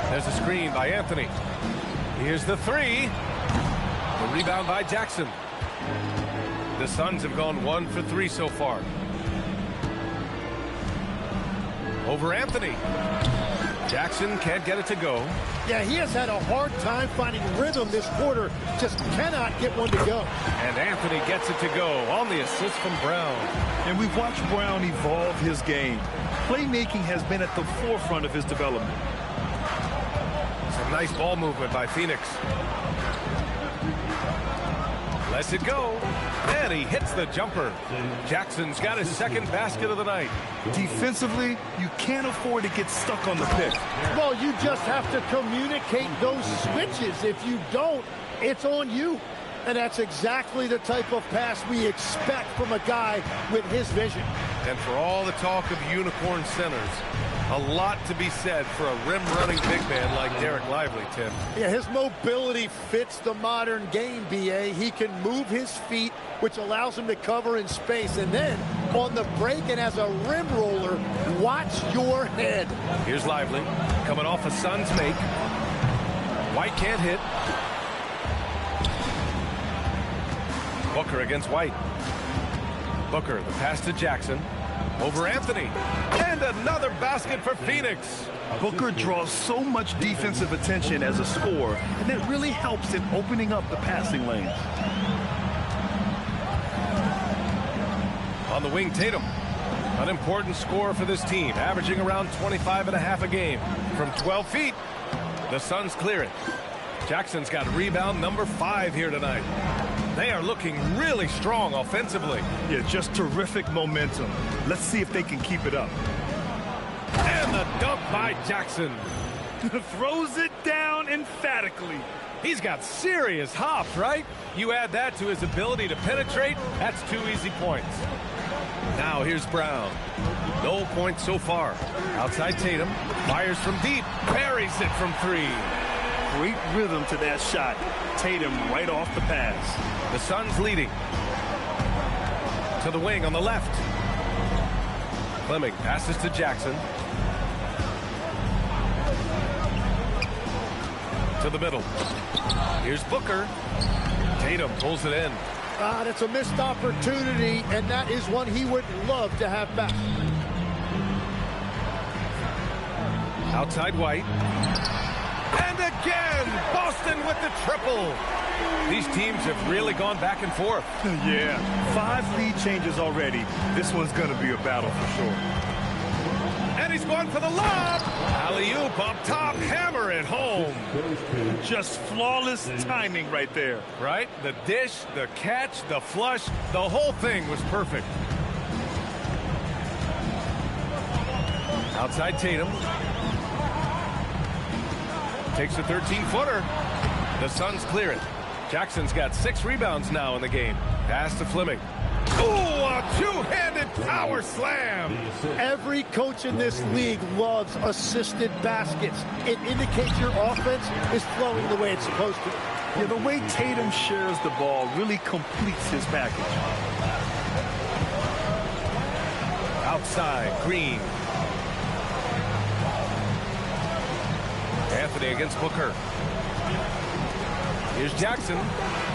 S1: There's a screen by Anthony. Here's the three. The rebound by Jackson. The Suns have gone 1 for 3 so far. Over Anthony. Jackson can't get it to go.
S15: Yeah, he has had a hard time finding rhythm this quarter. Just cannot get one to go.
S1: And Anthony gets it to go on the assist from Brown.
S14: And we've watched Brown evolve his game. Playmaking has been at the forefront of his development.
S1: Some nice ball movement by Phoenix. Lets it go. And he hits the jumper. Jackson's got his second basket of the night.
S14: Defensively, you can't afford to get stuck on the pick.
S15: Well, you just have to communicate those switches. If you don't, it's on you. And that's exactly the type of pass we expect from a guy with his vision.
S1: And for all the talk of unicorn centers, a lot to be said for a rim-running big man like Derek Lively, Tim.
S15: Yeah, his mobility fits the modern game, B.A. He can move his feet, which allows him to cover in space. And then, on the break and as a rim roller, watch your head.
S1: Here's Lively, coming off a Suns make. White can't hit. Booker against White. Booker, the pass to Jackson. Over Anthony. And another basket for Phoenix.
S14: Booker draws so much defensive attention as a scorer, and that really helps in opening up the passing lanes.
S1: On the wing, Tatum. An important scorer for this team, averaging around 25.5 a game. From 12 feet, the Suns clear it. Jackson's got rebound number 5 here tonight. They are looking really strong offensively.
S14: Yeah, just terrific momentum. Let's see if they can keep it up.
S1: And the dunk by Jackson.
S14: Throws it down emphatically.
S1: He's got serious hops, right? You add that to his ability to penetrate, that's 2 easy points. Now here's Brown. No points so far. Outside Tatum. Fires from deep. Buries it from 3.
S14: Great rhythm to that shot. Tatum right off the pass.
S1: The Suns leading. To the wing on the left. Fleming passes to Jackson. To the middle. Here's Booker. Tatum pulls it in.
S15: That's a missed opportunity, and that is one he would love to have back.
S1: Outside White. And again, Boston with the triple. These teams have really gone back and forth.
S14: Yeah, 5 lead changes already. This one's going to be a battle for sure.
S1: And he's going for the lob. Alley-oop up top, hammer it home.
S14: Just flawless timing right there.
S1: Right? The dish, the catch, the flush, the whole thing was perfect. Outside Tatum. Takes a 13-footer. The Suns clear it. Jackson's got 6 rebounds now in the game. Pass to Fleming. Ooh, a two-handed power slam.
S15: Every coach in this league loves assisted baskets. It indicates your offense is flowing the way it's supposed to.
S14: Yeah, the way Tatum shares the ball really completes his package.
S1: Outside, Green. Anthony against Booker. Here's Jackson.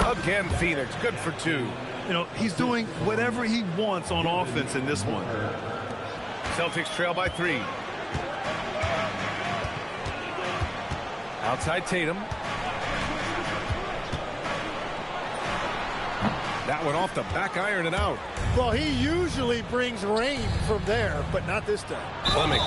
S1: Again, Phoenix. Good for 2.
S14: You know, he's doing whatever he wants on offense in this one.
S1: Celtics trail by 3. Outside Tatum. That one off the back iron and out.
S15: Well, he usually brings rain from there, but not this time.
S1: Fleming.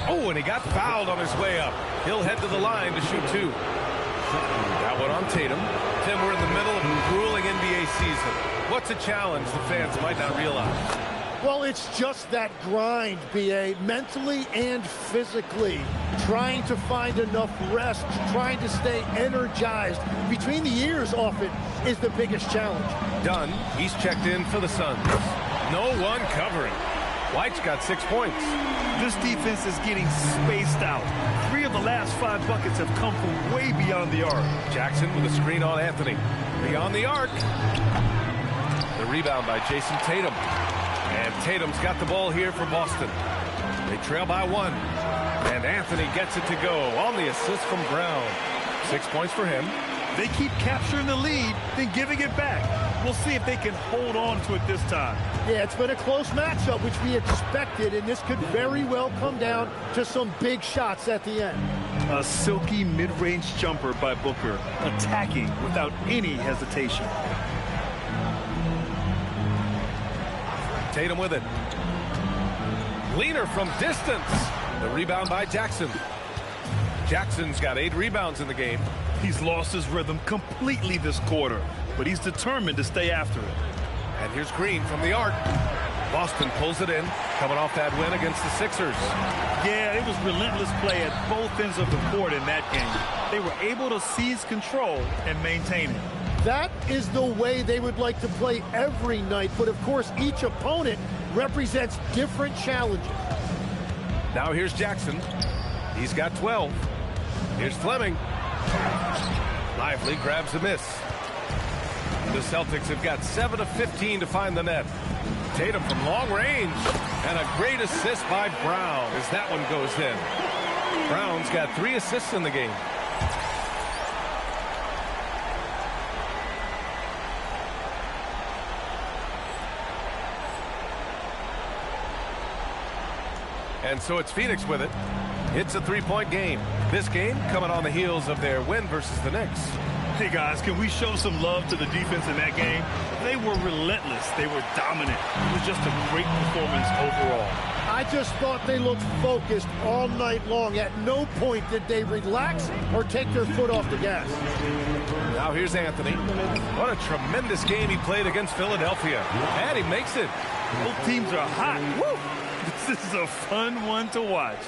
S1: Oh, and he got fouled on his way up. He'll head to the line to shoot 2. That one on Tatum. Tim, we're in the middle of a grueling NBA season. What's a challenge the fans might not realize?
S15: Well, it's just that grind, B.A., mentally and physically. Trying to find enough rest, trying to stay energized. Between the years often is the biggest challenge.
S1: Dunn, he's checked in for the Suns. No one covering. White's got 6 points.
S14: This defense is getting spaced out. 3 of the last 5 buckets have come from way beyond the arc.
S1: Jackson with a screen on Anthony. Beyond the arc. The rebound by Jason Tatum. And Tatum's got the ball here for Boston. They trail by 1. And Anthony gets it to go on the assist from Brown. 6 points for him.
S14: They keep capturing the lead, then giving it back. We'll see if they can hold on to it this time.
S15: Yeah, it's been a close matchup, which we expected, and this could very well come down to some big shots at the end.
S14: A silky mid-range jumper by Booker, attacking without any hesitation.
S1: Tatum with it. Leaner from distance. The rebound by Jackson. Jackson's got 8 rebounds in the game.
S14: He's lost his rhythm completely this quarter, but he's determined to stay after it.
S1: And here's Green from the arc. Boston pulls it in, coming off that win against the Sixers.
S14: Yeah, it was relentless play at both ends of the court in that game. They were able to seize control and maintain it.
S15: That is the way they would like to play every night, but of course each opponent represents different challenges.
S1: Now here's Jackson. He's got 12. Here's Fleming. Lively grabs a miss. The Celtics have got 7 of 15 to find the net. Tatum from long range. And a great assist by Brown as that one goes in. Brown's got 3 assists in the game. And so it's Phoenix with it. It's a 3-point game. This game coming on the heels of their win versus the Knicks.
S14: Hey guys, can we show some love to the defense in that game? They were relentless. They were dominant. It was just a great performance overall.
S15: I just thought they looked focused all night long. At no point did they relax or take their foot off the gas.
S1: Now here's Anthony. What a tremendous game he played against Philadelphia. And he makes it.
S14: Both teams are hot. Woo! This is a fun one to watch.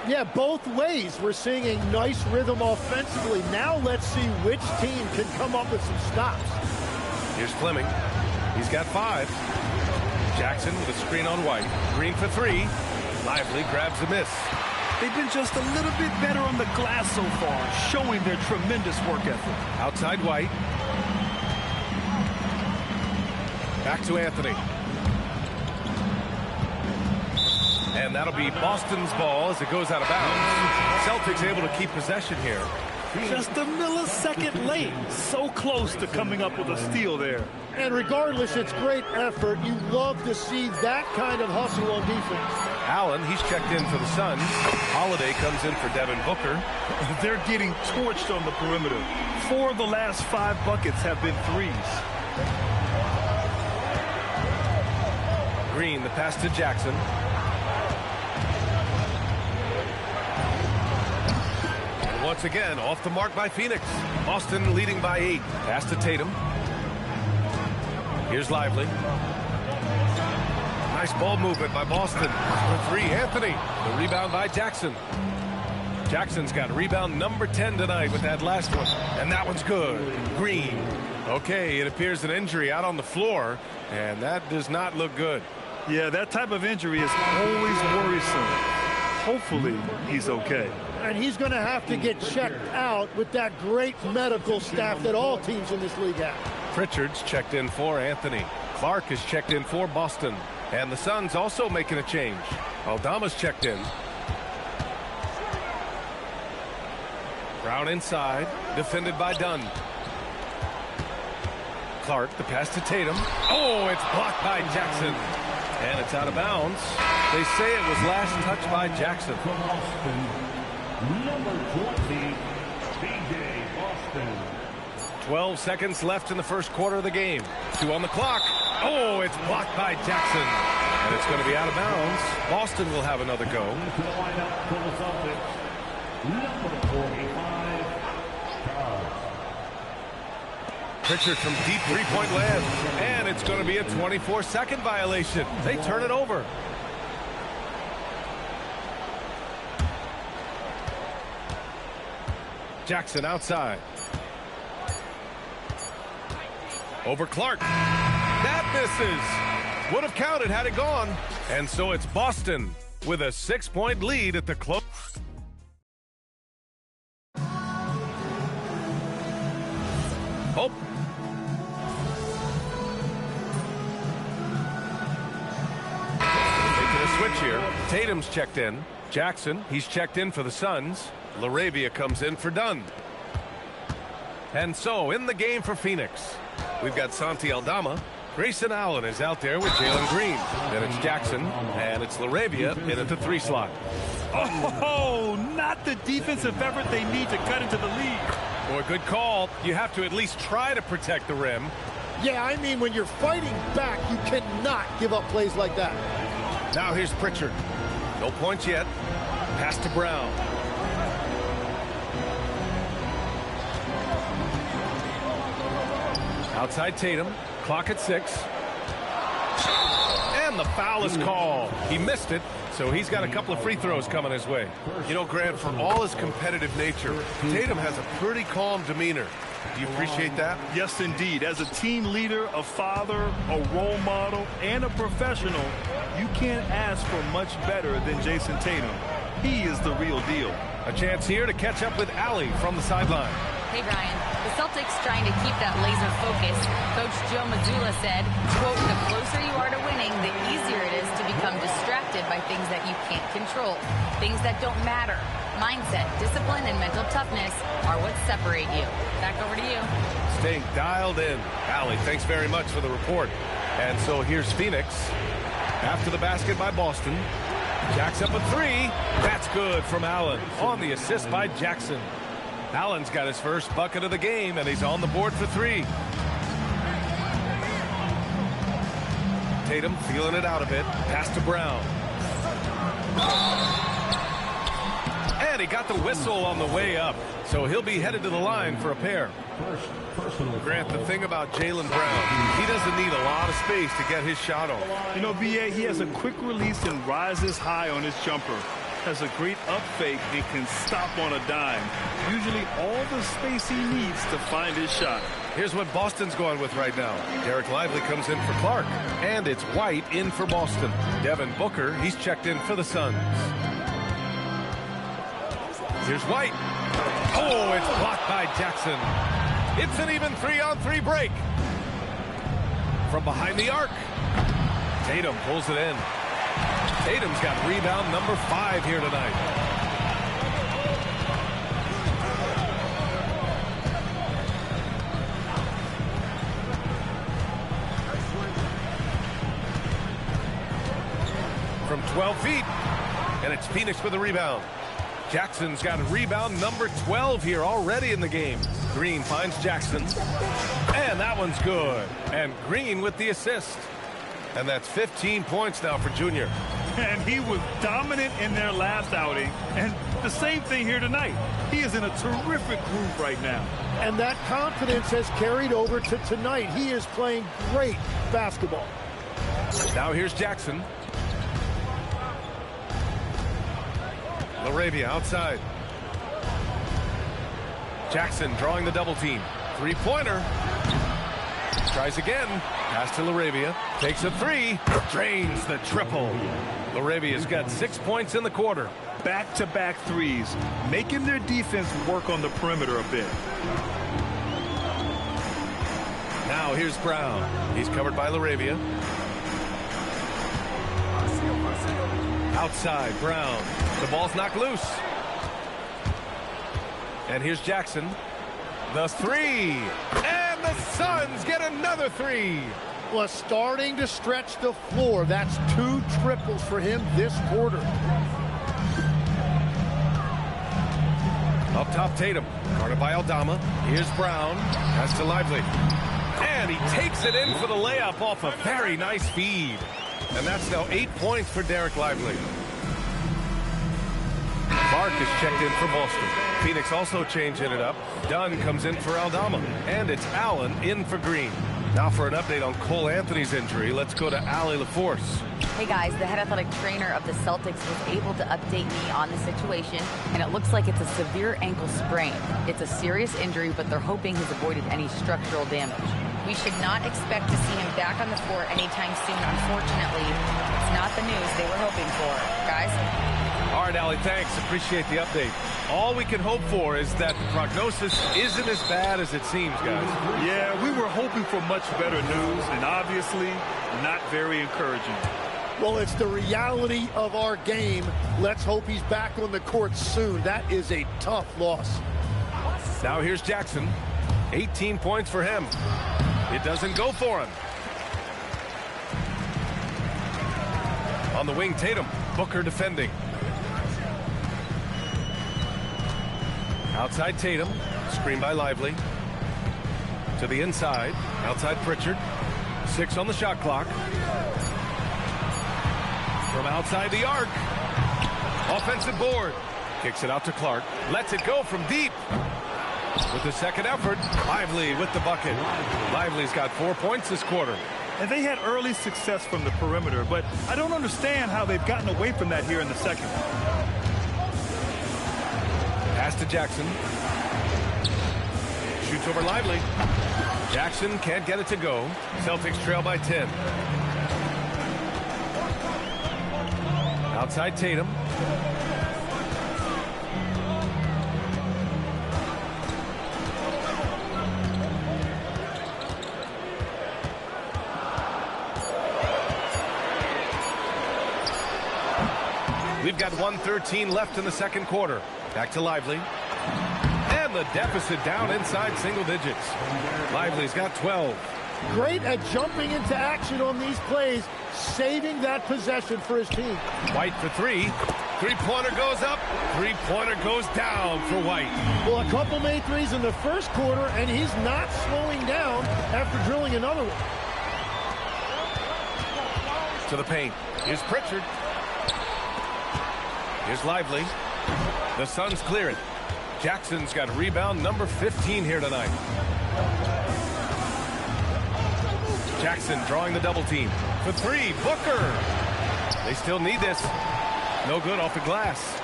S15: Yeah, both ways. We're seeing a nice rhythm offensively. Now let's see which team can come up with some stops.
S1: Here's Fleming. He's got 5. Jackson with a screen on White. Green for 3. Lively grabs a miss.
S14: They've been just a little bit better on the glass so far, showing their tremendous work ethic.
S1: Outside White. Back to Anthony. And that'll be Boston's ball as it goes out of bounds. Celtics able to keep possession here.
S14: Just a millisecond late. So close to coming up with a steal there.
S15: And regardless, it's great effort. You love to see that kind of hustle on defense.
S1: Allen, he's checked in for the Suns. Holiday comes in for Devin Booker.
S14: They're getting torched on the perimeter. 4 of the last 5 buckets have been threes.
S1: Green, the pass to Jackson. Once again, off the mark by Phoenix. Boston leading by 8. Pass to Tatum. Here's Lively. Nice ball movement by Boston. For 3, Anthony. The rebound by Jackson. Jackson's got rebound number 10 tonight with that last one. And that one's good. Green. Okay, it appears an injury out on the floor. And that does not look good.
S14: Yeah, that type of injury is always worrisome. Hopefully, he's okay.
S15: And he's going to have to get checked out with that great medical staff that all teams in this league have.
S1: Pritchard's checked in for Anthony. Clark is checked in for Boston. And the Suns also making a change. Aldama's checked in. Brown inside, defended by Dunn. Clark, the pass to Tatum. Oh, it's blocked by Jackson. And it's out of bounds. They say it was last touched by Jackson.
S16: Number 20, B.J. Boston.
S1: 12 seconds left in the first quarter of the game. 2 on the clock. Oh, it's blocked by Jackson. And it's going to be out of bounds. Boston will have another go.
S16: To the lineup for the Celtics, number 45, Charles.
S1: Pritchard from deep three-point land. And it's going to be a 24-second violation. They turn it over. Jackson outside. Over Clark. That misses. Would have counted had it gone. And so it's Boston with a 6-point lead at the close. Hope. Making a switch here. Tatum. Tatum's checked in. Jackson, he's checked in for the Suns. LaRavia comes in for Dunn. And so, in the game for Phoenix, we've got Santi Aldama. Grayson Allen is out there with Jalen Green. Then it's Jackson, and it's LaRavia in at the 3 slot.
S14: Oh, not the defensive effort they need to cut into the lead.
S1: Boy, good call. You have to at least try to protect the rim.
S15: Yeah, I mean, when you're fighting back, you cannot give up plays like that.
S1: Now here's Pritchard. No points yet. Pass to Brown. Outside Tatum. Clock at 6. And the foul is called. He missed it, so he's got a couple of free throws coming his way. You know, Grant, for all his competitive nature, Tatum has a pretty calm demeanor. Do you appreciate that?
S14: Yes, indeed. As a team leader, a father, a role model, and a professional, you can't ask for much better than Jason Tatum. He is the real deal.
S1: A chance here to catch up with Allie from the sideline.
S3: Hey, Brian. The Celtics trying to keep that laser focus. Coach Joe Mazzulla said, quote, the closer you are to winning, the easier it is to become distracted by things that you can't control, things that don't matter. Mindset, discipline, and mental toughness are what separate you. Back over to you.
S1: Staying dialed in. Allie, thanks very much for the report. And so here's Phoenix. After the basket by Boston. Jacks up a 3. That's good from Allen on the assist by Jackson. Allen's got his first bucket of the game, and he's on the board for 3. Tatum feeling it out a bit. Pass to Brown. And he got the whistle on the way up, so he'll be headed to the line for a pair. Grant, the thing about Jaylen Brown, he doesn't need a lot of space to get his shot off.
S14: You know, B.A., he has a quick release and rises high on his jumper. Has a great up fake and can stop on a dime. Usually all the space he needs to find his shot.
S1: Here's what Boston's going with right now. Derek Lively comes in for Clark. And it's White in for Boston. Devin Booker, he's checked in for the Suns. Here's White. Oh, it's blocked by Jackson. It's an even 3-on-3 break. From behind the arc. Tatum pulls it in. Tatum's got rebound number 5 here tonight. From 12 feet. And it's Phoenix with the rebound. Jackson's got a rebound number 12 here already in the game. Green finds Jackson. And that one's good. And Green with the assist. And that's 15 points now for Junior.
S14: And he was dominant in their last outing. And the same thing here tonight. He is in a terrific groove right now.
S15: And that confidence has carried over to tonight. He is playing great basketball.
S1: Now here's Jackson. LaRavia outside. Jackson drawing the double team. 3-pointer. Tries again. Pass to LaRavia. Takes a 3. Drains the triple. LaRavia's got 6 points in the quarter.
S14: Back-to-back threes, making their defense work on the perimeter a bit.
S1: Now here's Brown. He's covered by LaRavia. Outside, Brown. The ball's knocked loose. And here's Jackson. The 3. And the Suns get another 3.
S15: Well, starting to stretch the floor. That's 2 triples for him this quarter.
S1: Up top, Tatum. Guarded by Aldama. Here's Brown. Pass to Lively. And he takes it in for the layup off a very nice feed. And that's now 8 points for Derek Lively. Clark is checked in for Boston. Phoenix also changing it up. Dunn comes in for Aldama. And it's Allen in for Green. Now for an update on Cole Anthony's injury, let's go to Allie LaForce.
S3: Hey guys, the head athletic trainer of the Celtics was able to update me on the situation, and it looks like it's a severe ankle sprain. It's a serious injury, but they're hoping he's avoided any structural damage. We should not expect to see him back on the court anytime soon, unfortunately. It's not the news they were hoping for. Guys?
S1: All right, Allie, thanks. Appreciate the update. All we can hope for is that the prognosis isn't as bad as it seems, guys.
S14: Yeah, we were hoping for much better news, and obviously not very encouraging.
S15: Well, it's the reality of our game. Let's hope he's back on the court soon. That is a tough loss.
S1: Now here's Jackson. 18 points for him. It doesn't go for him. On the wing, Tatum. Booker defending. Outside Tatum. Screen by Lively. To the inside. Outside Pritchard. 6 on the shot clock. From outside the arc. Offensive board. Kicks it out to Clark. Lets it go from deep. With the second effort, Lively with the bucket. Lively's got 4 points this quarter.
S14: And they had early success from the perimeter, but I don't understand how they've gotten away from that here in the second.
S1: Pass to Jackson. Shoots over Lively. Jackson can't get it to go. Celtics trail by 10. Outside Tatum. We've got 1:13 left in the second quarter. Back to Lively. And the deficit down inside single digits. Lively's got 12.
S15: Great at jumping into action on these plays, saving that possession for his team.
S1: White for 3. Three-pointer goes up. Three-pointer goes down for White.
S15: Well, a couple made threes in the first quarter, and he's not slowing down after drilling another one.
S1: To the paint. Here's Pritchard. Here's Lively. The Suns clear it. Jackson's got rebound number 15 here tonight. Jackson drawing the double team. For 3, Booker. They still need this. No good off the glass.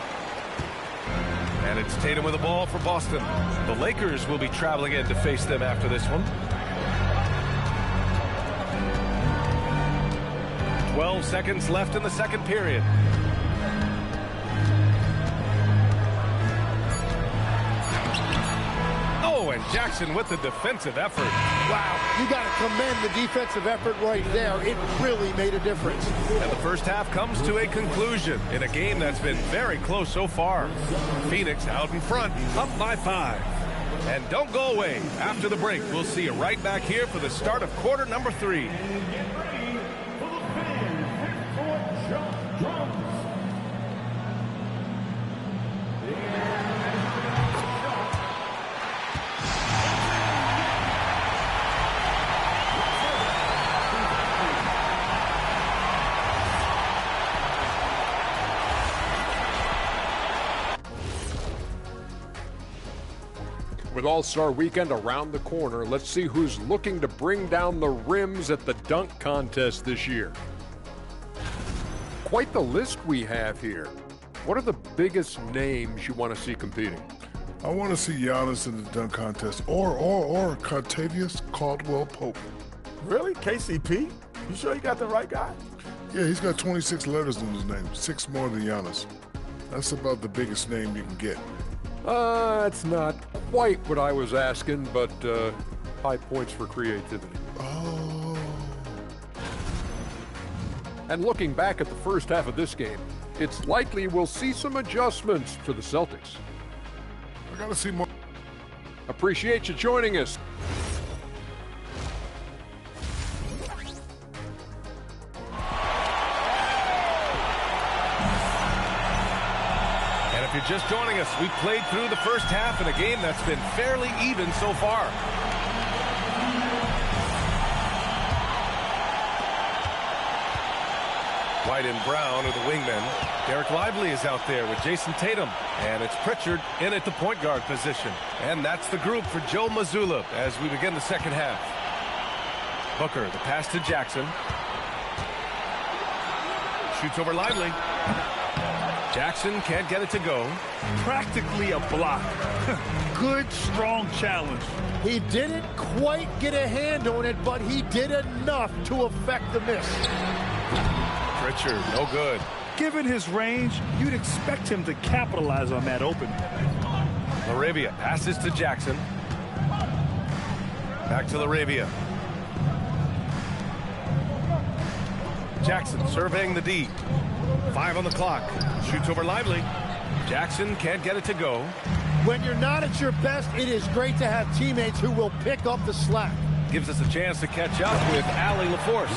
S1: And it's Tatum with the ball for Boston. The Lakers will be traveling in to face them after this one. 12 seconds left in the second period. And Jackson with the defensive effort.
S15: Wow, you got to commend the defensive effort right there. It really made a difference.
S1: And the first half comes to a conclusion in a game that's been very close so far. Phoenix out in front, up by 5. And don't go away. After the break, we'll see you right back here for the start of quarter number 3.
S7: With All-Star Weekend around the corner, let's see who's looking to bring down the rims at the dunk contest this year. Quite the list we have here. What are the biggest names you want to see competing?
S8: I want to see Giannis in the dunk contest or Contavious Caldwell-Pope.
S17: Really? KCP? You sure you got the right guy?
S8: Yeah, he's got 26 letters in his name, 6 more than Giannis. That's about the biggest name you can get.
S7: That's not quite what I was asking, but high points for creativity.
S8: Oh.
S7: And looking back at the first half of this game, it's likely we'll see some adjustments for the Celtics.
S8: I gotta see more.
S7: Appreciate you joining us.
S1: If you're just joining us, we played through the first half in a game that's been fairly even so far. White and Brown are the wingmen. Derek Lively is out there with Jason Tatum. And it's Pritchard in at the point guard position. And that's the group for Joe Mazzulla as we begin the second half. Booker, the pass to Jackson. Shoots over Lively. Jackson can't get it to go.
S14: Practically a block. Good, strong challenge.
S15: He didn't quite get a hand on it, but he did enough to affect the miss.
S1: Pritchard, no good.
S14: Given his range, you'd expect him to capitalize on that opening.
S1: LaRavia passes to Jackson. Back to LaRavia. Jackson surveying the D. 5 on the clock. Shoots over Lively. Jackson can't get it to go.
S15: When you're not at your best, it is great to have teammates who will pick up the slack.
S1: Gives us a chance to catch up with Allie LaForce.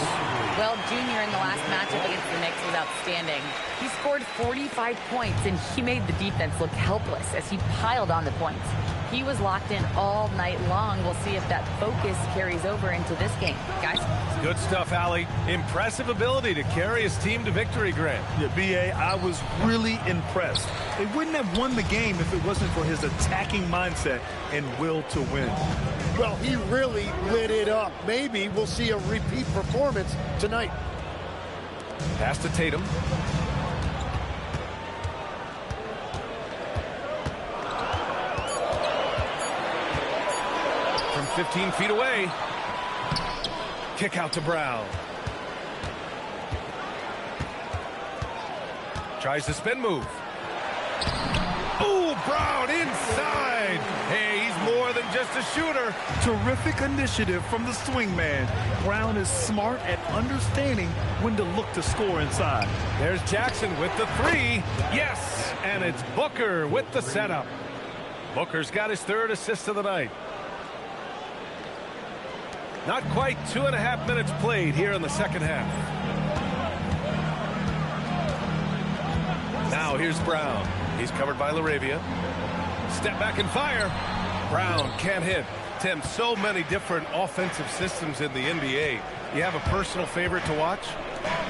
S3: Well, Junior in the last matchup against the Knicks was outstanding. He scored 45 points, and he made the defense look helpless as he piled on the points. He was locked in all night long. We'll see if that focus carries over into this game. Guys?
S1: Good stuff, Allie. Impressive ability to carry his team to victory, Grant.
S14: Yeah, B.A., I was really impressed. They wouldn't have won the game if it wasn't for his attacking mindset and will to win.
S15: Well, he really lit it up. Maybe we'll see a repeat performance tonight.
S1: Pass to Tatum. From 15 feet away. Kick out to Brown. Tries the spin move. Oh, Brown inside. Hey, he's more than just a shooter.
S14: Terrific initiative from the swingman. Brown is smart at understanding when to look to score inside.
S1: There's Jackson with the 3. Yes, and it's Booker with the setup. Booker's got his 3rd assist of the night. Not quite 2.5 minutes played here in the second half. Now here's Brown. He's covered by LaRavia. Step back and fire. Brown can't hit. Tim, so many different offensive systems in the NBA. You have a personal favorite to watch?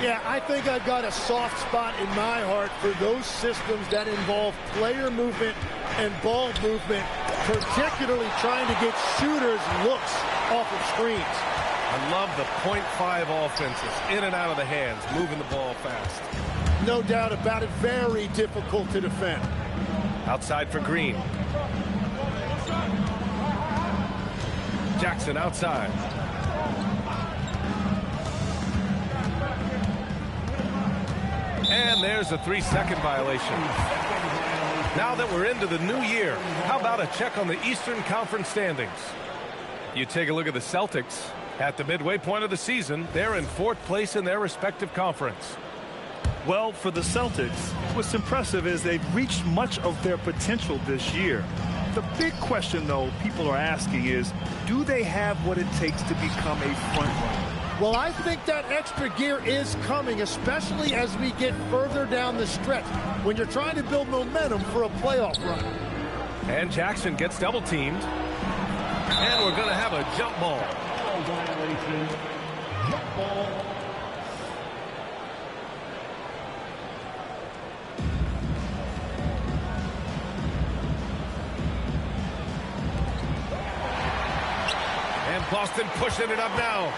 S15: Yeah, I think I've got a soft spot in my heart for those systems that involve player movement and ball movement, particularly trying to get shooters looks off of screens.
S1: I love the .5 offenses, in and out of the hands, moving the ball fast.
S15: No doubt about it, very difficult to defend.
S1: Outside for Green. Jackson outside. And there's a 3-second violation. Now that we're into the new year, how about a check on the Eastern Conference standings? You take a look at the Celtics. At the midway point of the season, they're in 4th place in their respective conference.
S14: Well, for the Celtics, what's impressive is they've reached much of their potential this year. The big question, though, people are asking is, do they have what it takes to become a front runner?
S15: Well, I think that extra gear is coming, especially as we get further down the stretch, when you're trying to build momentum for a playoff run.
S1: And Jackson gets double-teamed. And we're going to have a jump ball.
S16: Jump ball.
S1: And Boston pushing it up now.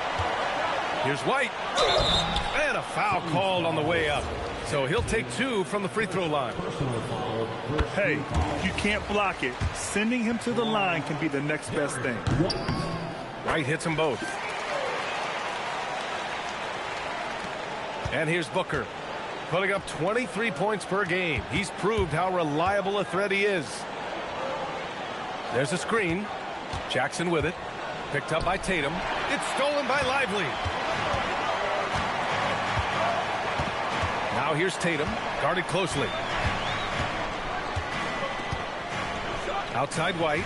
S1: Here's White. And a foul called on the way up. So he'll take 2 from the free throw line.
S14: Hey, if you can't block it, sending him to the line can be the next best thing.
S1: White hits them both. And here's Booker, putting up 23 points per game. He's proved how reliable a threat he is. There's a screen. Jackson with it. Picked up by Tatum. It's stolen by Lively. Now here's Tatum, guarded closely. Outside White.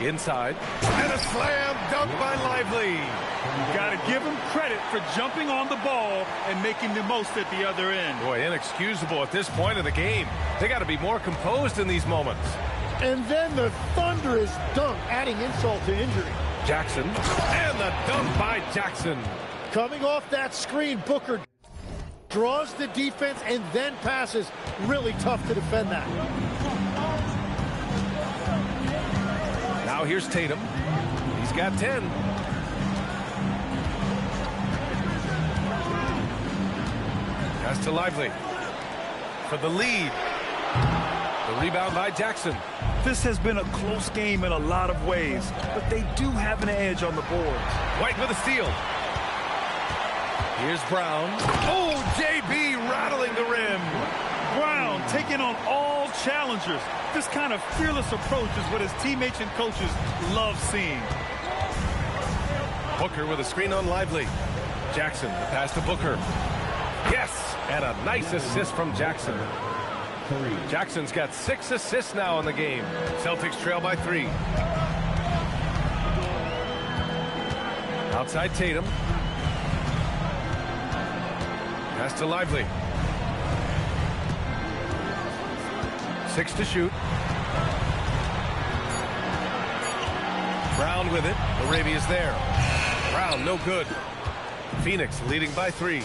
S1: Inside. And a slam dunk by Lively.
S14: You got to give him credit for jumping on the ball and making the most at the other end.
S1: Boy, inexcusable at this point of the game. They got to be more composed in these moments.
S15: And then the thunderous dunk, adding insult to injury.
S1: Jackson, and the dunk by Jackson.
S15: Coming off that screen, Booker draws the defense and then passes. Really tough to defend that.
S1: Now here's Tatum. He's got 10. Pass to Lively for the lead. The rebound by Jackson.
S14: This has been a close game in a lot of ways, but they do have an edge on the board.
S1: White with a steal. Here's Brown. Oh, JB rattling the rim.
S14: Brown taking on all challengers. This kind of fearless approach is what his teammates and coaches love seeing.
S1: Booker with a screen on Lively. Jackson, the pass to Booker. Yes, and a nice assist from Jackson. Jackson's got 6 assists now in the game. Celtics trail by 3. Outside Tatum. Pass to Lively. 6 to shoot. Brown with it. Arabia's there. Brown, no good. Phoenix leading by 3.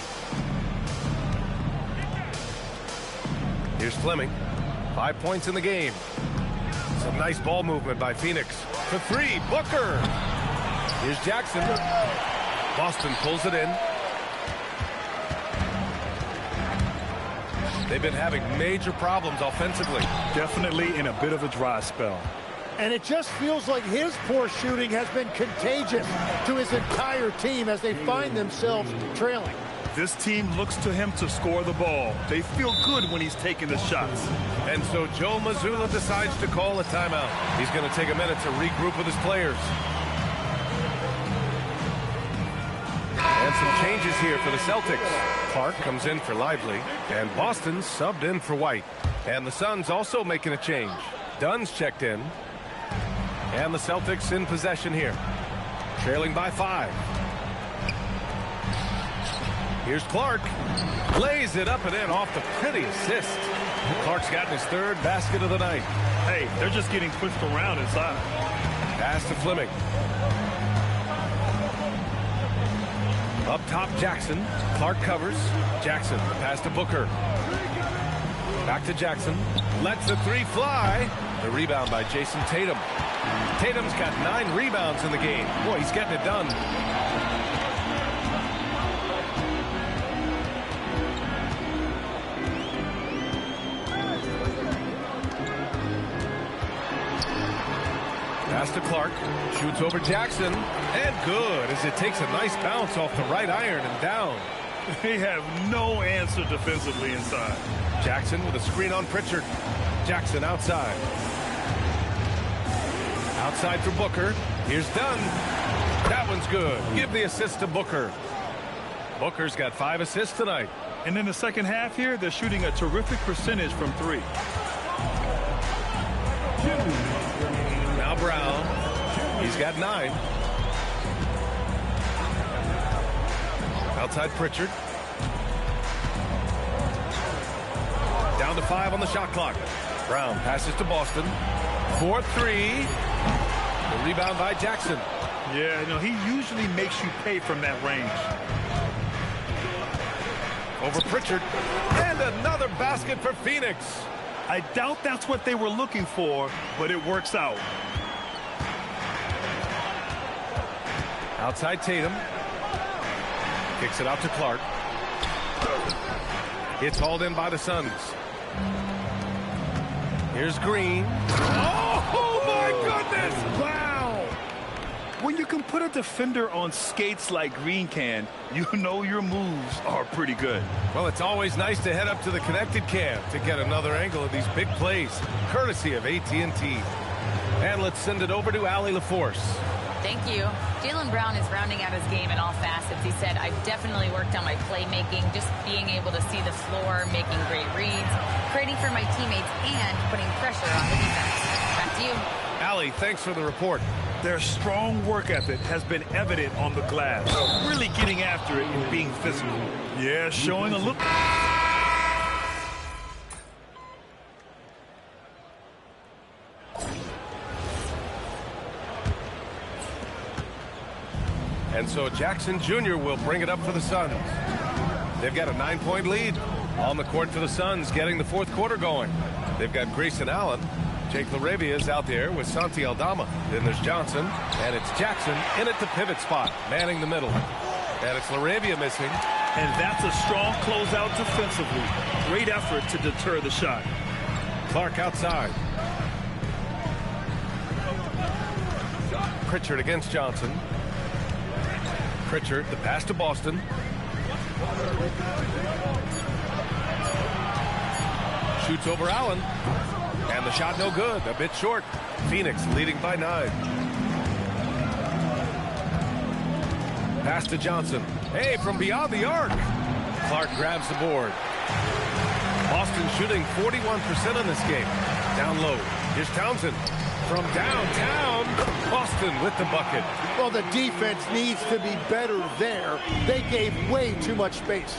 S1: Here's Fleming. 5 points in the game. Some nice ball movement by Phoenix. For 3, Booker. Here's Jackson. Boston pulls it in. They've been having major problems offensively.
S14: Definitely in a bit of a dry spell.
S15: And it just feels like his poor shooting has been contagious to his entire team as they find themselves trailing.
S14: This team looks to him to score the ball. They feel good when he's taking the shots.
S1: And so Joe Mazzulla decides to call a timeout. He's going to take a minute to regroup with his players. And some changes here for the Celtics. Clark comes in for Lively, and Boston subbed in for White. And the Suns also making a change. Dunn's checked in. And the Celtics in possession here. Trailing by 5. Here's Clark. Lays it up and in off the pretty assist. Clark's gotten his 3rd basket of the night.
S14: Hey, they're just getting pushed around inside.
S1: Pass to Fleming. Up top, Jackson. Clark covers. Jackson, the pass to Booker. Back to Jackson. Lets the 3 fly. The rebound by Jason Tatum. Tatum's got 9 rebounds in the game. Boy, he's getting it done. Pass to Clark. Shoots over Jackson. And good as it takes a nice bounce off the right iron and down.
S14: They have no answer defensively inside.
S1: Jackson with a screen on Pritchard. Jackson outside. Outside for Booker. Here's Dunn. That one's good. Give the assist to Booker. Booker's got 5 assists tonight.
S14: And in the second half here, they're shooting a terrific percentage from 3.
S1: Now Brown. He's got 9. Outside Pritchard. Down to 5 on the shot clock. Brown passes to Boston. 4-3. The rebound by Jackson.
S14: Yeah, you know, he usually makes you pay from that range.
S1: Over Pritchard. And another basket for Phoenix.
S14: I doubt that's what they were looking for, but it works out.
S1: Outside Tatum. Kicks it out to Clark. It's hauled in by the Suns. Here's Green. Oh my goodness!
S14: Wow! When you can put a defender on skates like Green can, you know your moves are pretty good.
S1: Well, it's always nice to head up to the connected cam to get another angle of these big plays, courtesy of AT&T. And let's send it over to Allie LaForce.
S3: Thank you. Jaylen Brown is rounding out his game in all facets. He said, I've definitely worked on my playmaking, just being able to see the floor, making great reads, creating for my teammates, and putting pressure on the defense. Back to you.
S1: Allie, thanks for the report.
S14: Their strong work ethic has been evident on the glass, really getting after it and being physical. Yeah, showing a look.
S1: And so Jackson Jr. will bring it up for the Suns. They've got a 9-point lead on the court for the Suns, getting the 4th quarter going. They've got Grayson Allen. Jake LaRavia is out there with Santi Aldama. Then there's Johnson, and it's Jackson in at the pivot spot, manning the middle. And it's LaRavia missing.
S14: And that's a strong closeout defensively. Great effort to deter the shot.
S1: Clark outside. Pritchard against Johnson. Pritchard, the pass to Boston. Shoots over Allen. And the shot no good, a bit short. Phoenix leading by 9. Pass to Johnson. Hey, from beyond the arc. Clark grabs the board. Boston shooting 41% in this game. Down low. Here's Townsend. From downtown, Boston with the bucket.
S15: Well, the defense needs to be better there. They gave way too much space.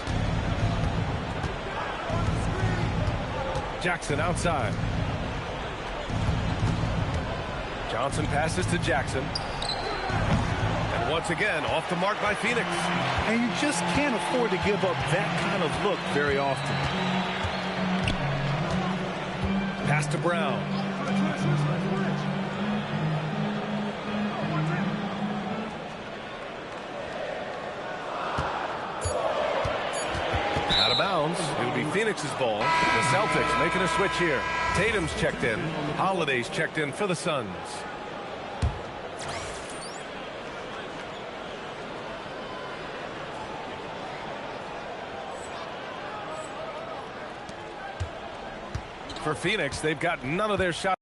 S1: Jackson outside. Johnson passes to Jackson. And once again, off the mark by Phoenix.
S14: And you just can't afford to give up that kind of look very often.
S1: Pass to Brown. Out of bounds. It'll be Phoenix's ball. The Celtics making a switch here. Tatum's checked in. Holiday's checked in for the Suns. For Phoenix, they've got none of their shots.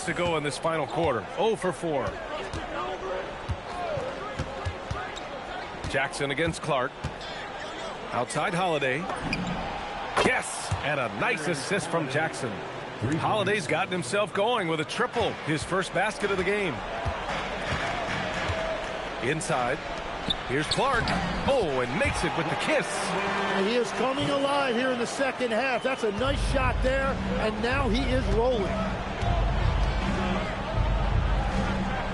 S1: To go in this final quarter. 0 for 4. Jackson against Clark. Outside Holiday. Yes! And a nice assist from Jackson. Holiday's gotten himself going with a triple. His first basket of the game. Inside. Here's Clark. Oh, and makes it with the kiss.
S15: He is coming alive here in the second half. That's a nice shot there, and now he is rolling.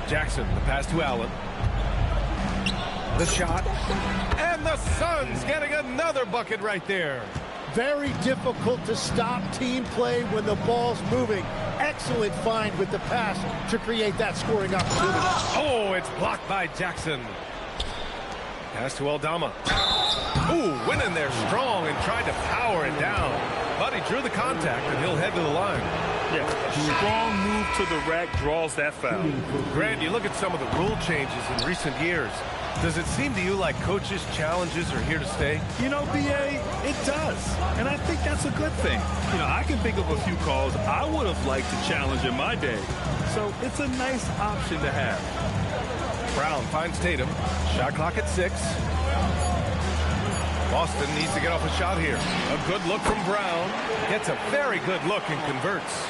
S1: Jackson, the pass to Allen. The shot. And the Suns getting another bucket right there.
S15: Very difficult to stop team play when the ball's moving. Excellent find with the pass to create that scoring opportunity.
S1: Oh, it's blocked by Jackson. Pass to Aldama. Ooh, went in there strong and tried to power it down. But he drew the contact, and he'll head to the line.
S14: Yeah, a strong move to the rack draws that foul.
S1: Grant, you look at some of the rule changes in recent years. Does it seem to you like coaches' challenges are here to stay?
S14: You know, B.A., it does. And I think that's a good thing. You know, I can think of a few calls I would have liked to challenge in my day. So it's a nice option to have.
S1: Brown finds Tatum. Shot clock at 6. Boston needs to get off a shot here. A good look from Brown. Gets a very good look and converts.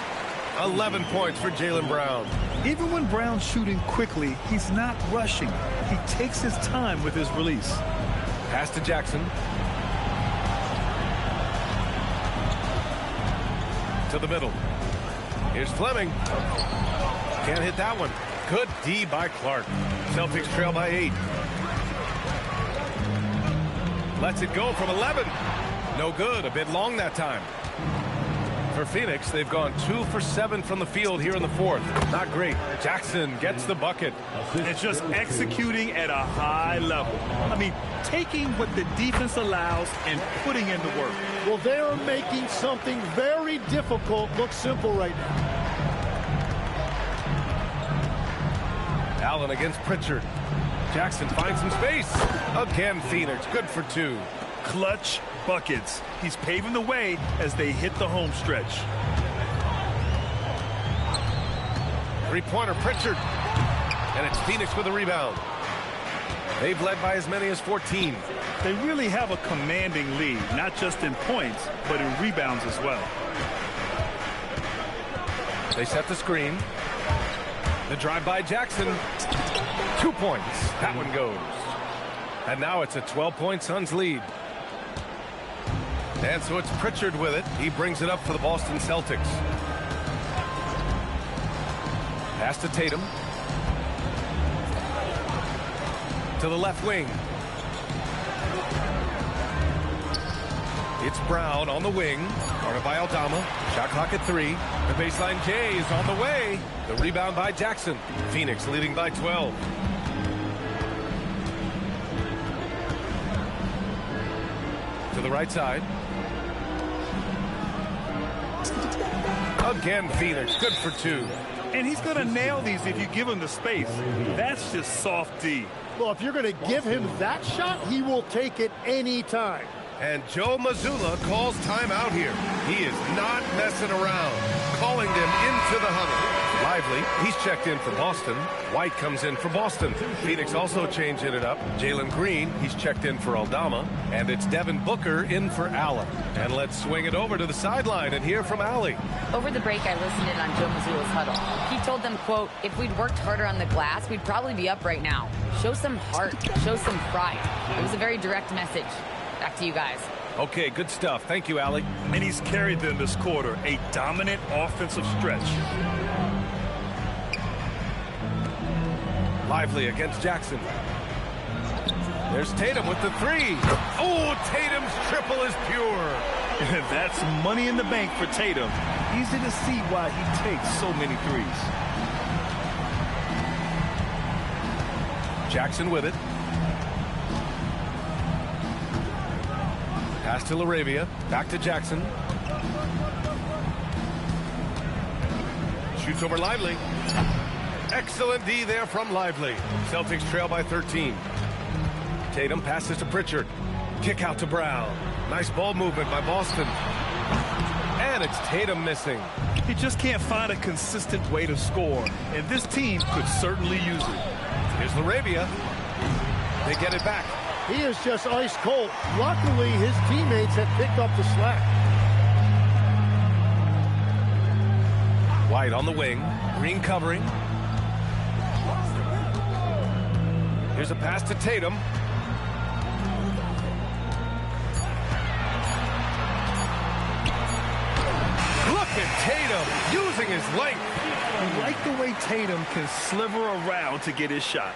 S1: 11 points for Jaylen Brown.
S14: Even when Brown's shooting quickly, he's not rushing. He takes his time with his release.
S1: Pass to Jackson. To the middle. Here's Fleming. Can't hit that one. Good D by Clark. Celtics trail by 8. Lets it go from 11. No good. A bit long that time. For Phoenix, they've gone 2 for 7 from the field here in the fourth. Not great. Jackson gets the bucket.
S14: It's just executing at a high level. I mean, taking what the defense allows and putting in the work.
S15: Well, they're making something very difficult look simple right now.
S1: Allen against Pritchard. Jackson finds some space. Again, Phoenix. Good for 2.
S14: Clutch buckets. He's paving the way as they hit the home stretch.
S1: Three-pointer Pritchard. And it's Phoenix with a rebound. They've led by as many as 14.
S14: They really have a commanding lead, not just in points, but in rebounds as well.
S1: They set the screen. The drive by Jackson. 2 points. That one goes. And now it's a 12-point Suns lead. And so it's Pritchard with it. He brings it up for the Boston Celtics. Pass to Tatum. To the left wing. It's Brown on the wing. Guarded by Aldama. Shot clock at 3. The baseline J is on the way. The rebound by Jackson. Phoenix leading by 12. To the right side. Again, Phoenix. Good for 2.
S14: And he's going to nail these if you give him the space. That's just soft D.
S15: Well, if you're going to give him that shot, he will take it any time.
S1: And Joe Mazzulla calls timeout here. He is not messing around. Calling them into the huddle. Lively, he's checked in for Boston. White comes in for Boston. Phoenix also changing it up. Jalen Green, he's checked in for Aldama. And it's Devin Booker in for Allen. And let's swing it over to the sideline and hear from Allie.
S3: Over the break, I listened in on Joe Mazzulla's huddle. He told them, quote, if we'd worked harder on the glass, we'd probably be up right now. Show some heart. Show some pride. It was a very direct message. Back to you guys.
S1: Okay, good stuff. Thank you, Allie.
S14: And he's carried them this quarter. A dominant offensive stretch.
S1: Lively against Jackson. There's Tatum with the 3. Oh, Tatum's triple is pure.
S14: That's money in the bank for Tatum. Easy to see why he takes so many threes.
S1: Jackson with it. Pass to LaRavia. Back to Jackson. Shoots over Lively. Excellent D there from Lively. Celtics trail by 13. Tatum passes to Pritchard. Kick out to Brown. Nice ball movement by Boston. And it's Tatum missing.
S14: He just can't find a consistent way to score. And this team could certainly use it.
S1: Here's LaRavia. They get it back.
S15: He is just ice cold. Luckily, his teammates have picked up the slack.
S1: White on the wing. Green covering. Here's a pass to Tatum. Look at Tatum using his length.
S14: I like the way Tatum can sliver around to get his shot.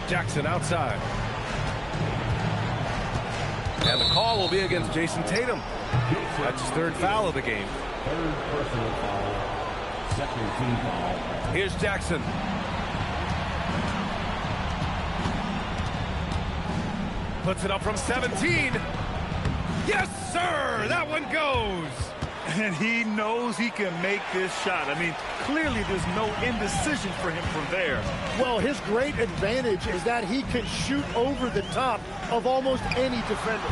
S1: Jackson outside. And the call will be against Jason Tatum. That's his 3rd foul of the game.
S16: 3rd personal foul. 2nd team foul.
S1: Here's Jackson. Puts it up from 17. Yes, sir! That one goes!
S14: And he knows he can make this shot. I mean, clearly there's no indecision for him from there.
S15: Well, his great advantage is that he can shoot over the top of almost any defender.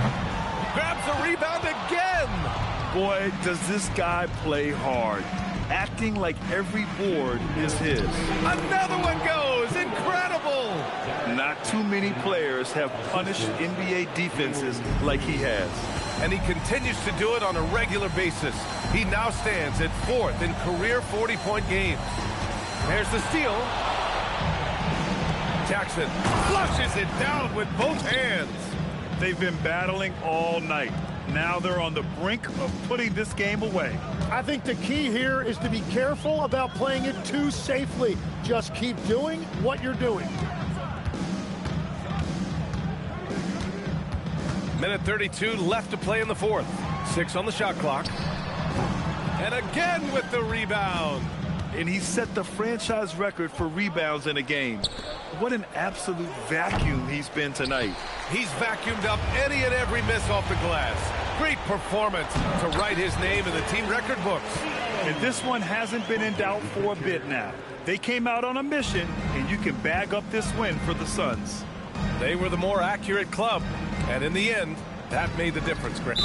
S1: Grabs the rebound again!
S14: Boy, does this guy play hard. Acting like every board is his.
S1: Another one goes! Incredible!
S14: Not too many players have punished NBA defenses like he has.
S1: And he continues to do it on a regular basis. He now stands at 4th in career 40-point games. There's the steal. Jackson flushes it down with both hands.
S14: They've been battling all night. Now they're on the brink of putting this game away.
S15: I think the key here is to be careful about playing it too safely. Just keep doing what you're doing.
S1: Minute 32 left to play in the 4th. 6 on the shot clock. And again with the rebound.
S14: And he set the franchise record for rebounds in a game. What an absolute vacuum he's been tonight.
S1: He's vacuumed up any and every miss off the glass. Great performance to write his name in the team record books.
S14: And this one hasn't been in doubt for a bit now. They came out on a mission, and you can bag up this win for the Suns.
S1: They were the more accurate club. And in the end, that made the difference, Grant.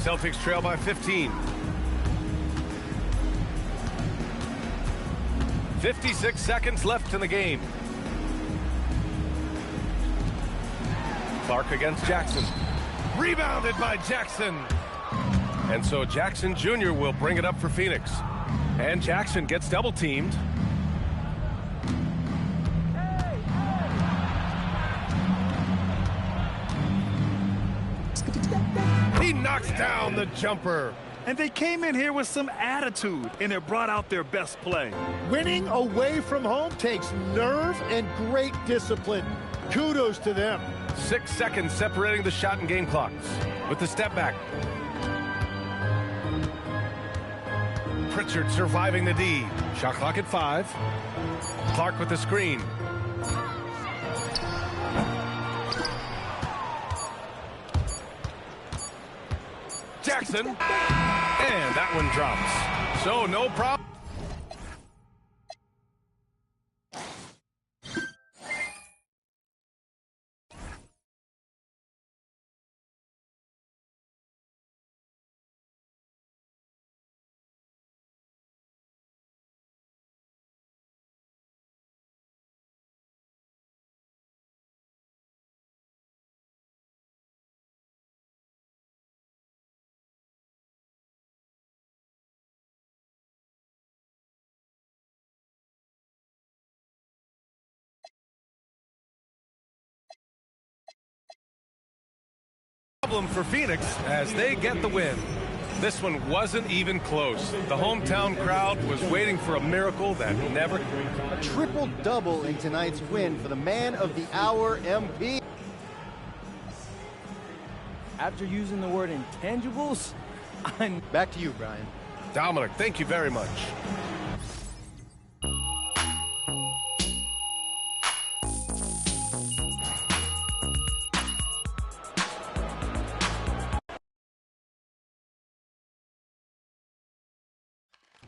S1: Celtics trail by 15. 56 seconds left in the game. Clark against Jackson. Rebounded by Jackson. And so Jackson Jr. will bring it up for Phoenix. And Jackson gets double teamed. He knocks down the jumper.
S14: And they came in here with some attitude, and it brought out their best play.
S15: Winning away from home takes nerve and great discipline. Kudos to them.
S1: 6 seconds separating the shot and game clocks. With the step back. Pritchard surviving the D. Shot clock at 5. Clark with the screen. Jackson. And that one drops. So no problem. For Phoenix as they get the win. This one wasn't even close. The hometown crowd was waiting for a miracle that never.
S18: A triple-double in tonight's win for the man of the hour, MP.
S9: After using the word intangibles, I'm...
S18: Back to you, Brian.
S1: Dominic, thank you very much.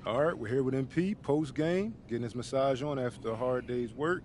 S10: All right, we're here with MP post-game, getting his massage on after a hard day's work.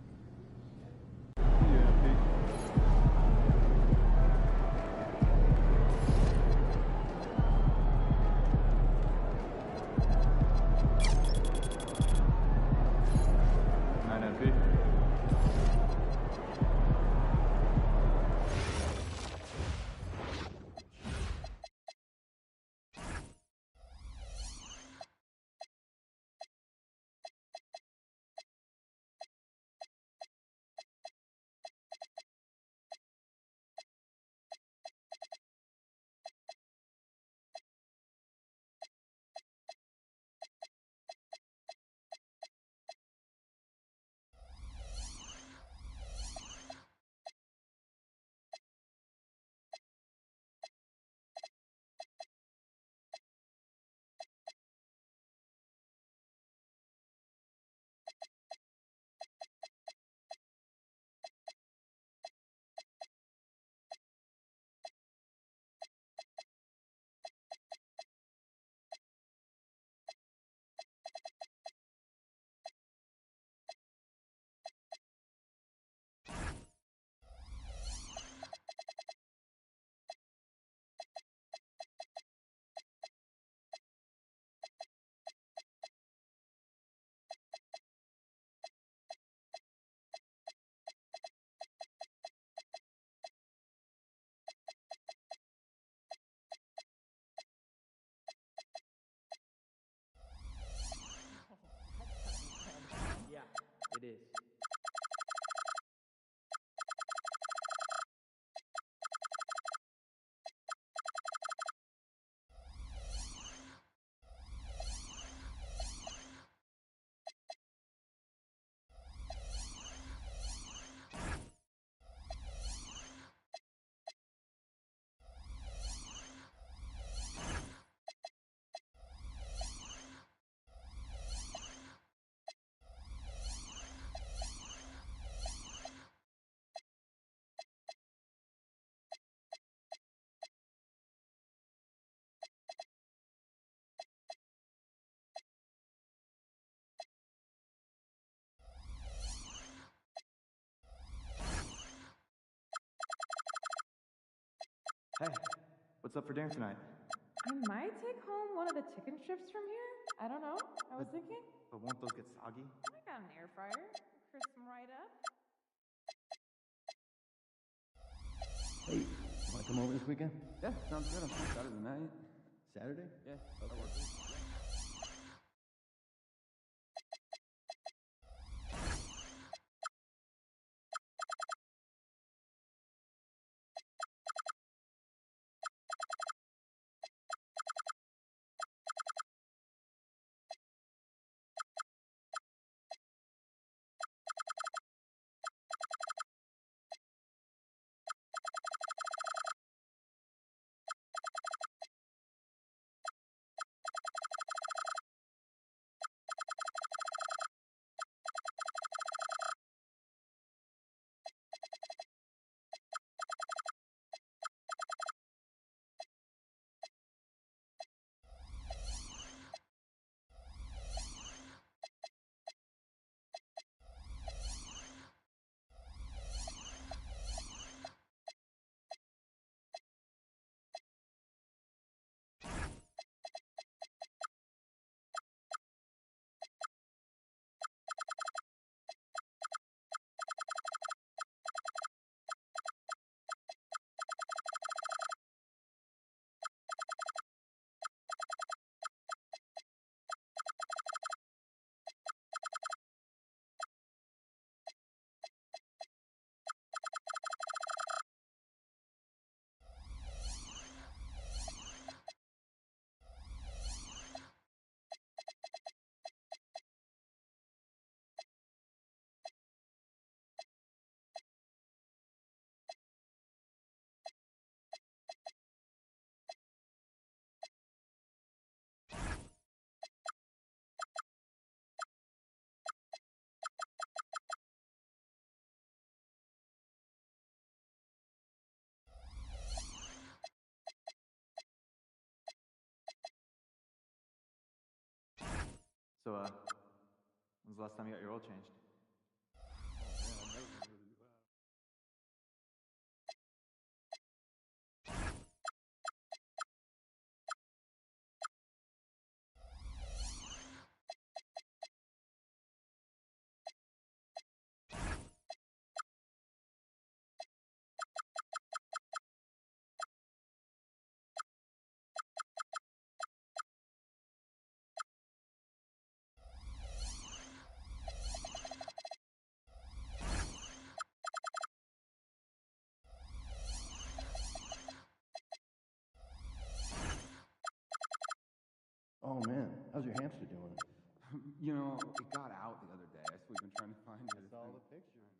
S2: It is. Hey, what's up for dinner tonight?
S11: I might take home one of the chicken strips from here. I don't know. I was thinking.
S2: But won't those get soggy?
S11: I got an air fryer. Crisp them right up.
S2: Hey, want to come over this weekend?
S12: Yeah, sounds good. I'm free Saturday night.
S2: Saturday?
S12: Yeah, that works.
S2: So, when's the last time you got your oil changed? Oh man, how's your hamster doing?
S12: You know, it got out the other day, so we've been trying to find it.
S2: I saw the pictures.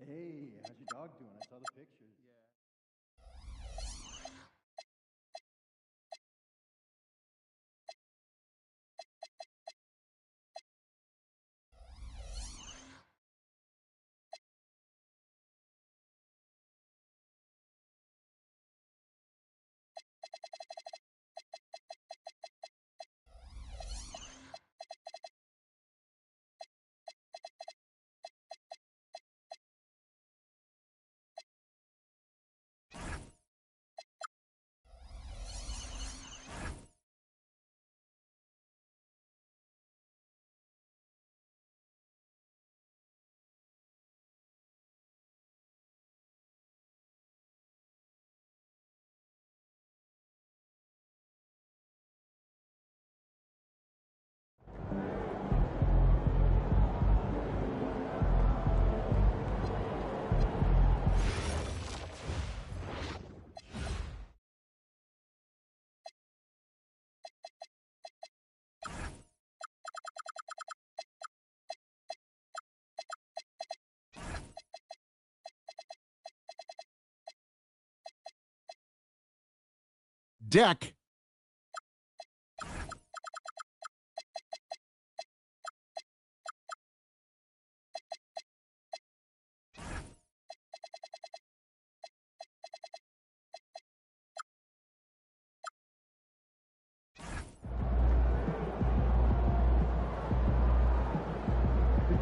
S2: Hey, how's your dog doing? I saw the pictures.
S12: Yeah.
S4: Deck.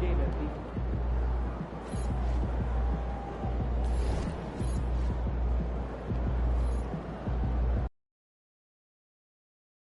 S2: game, MP.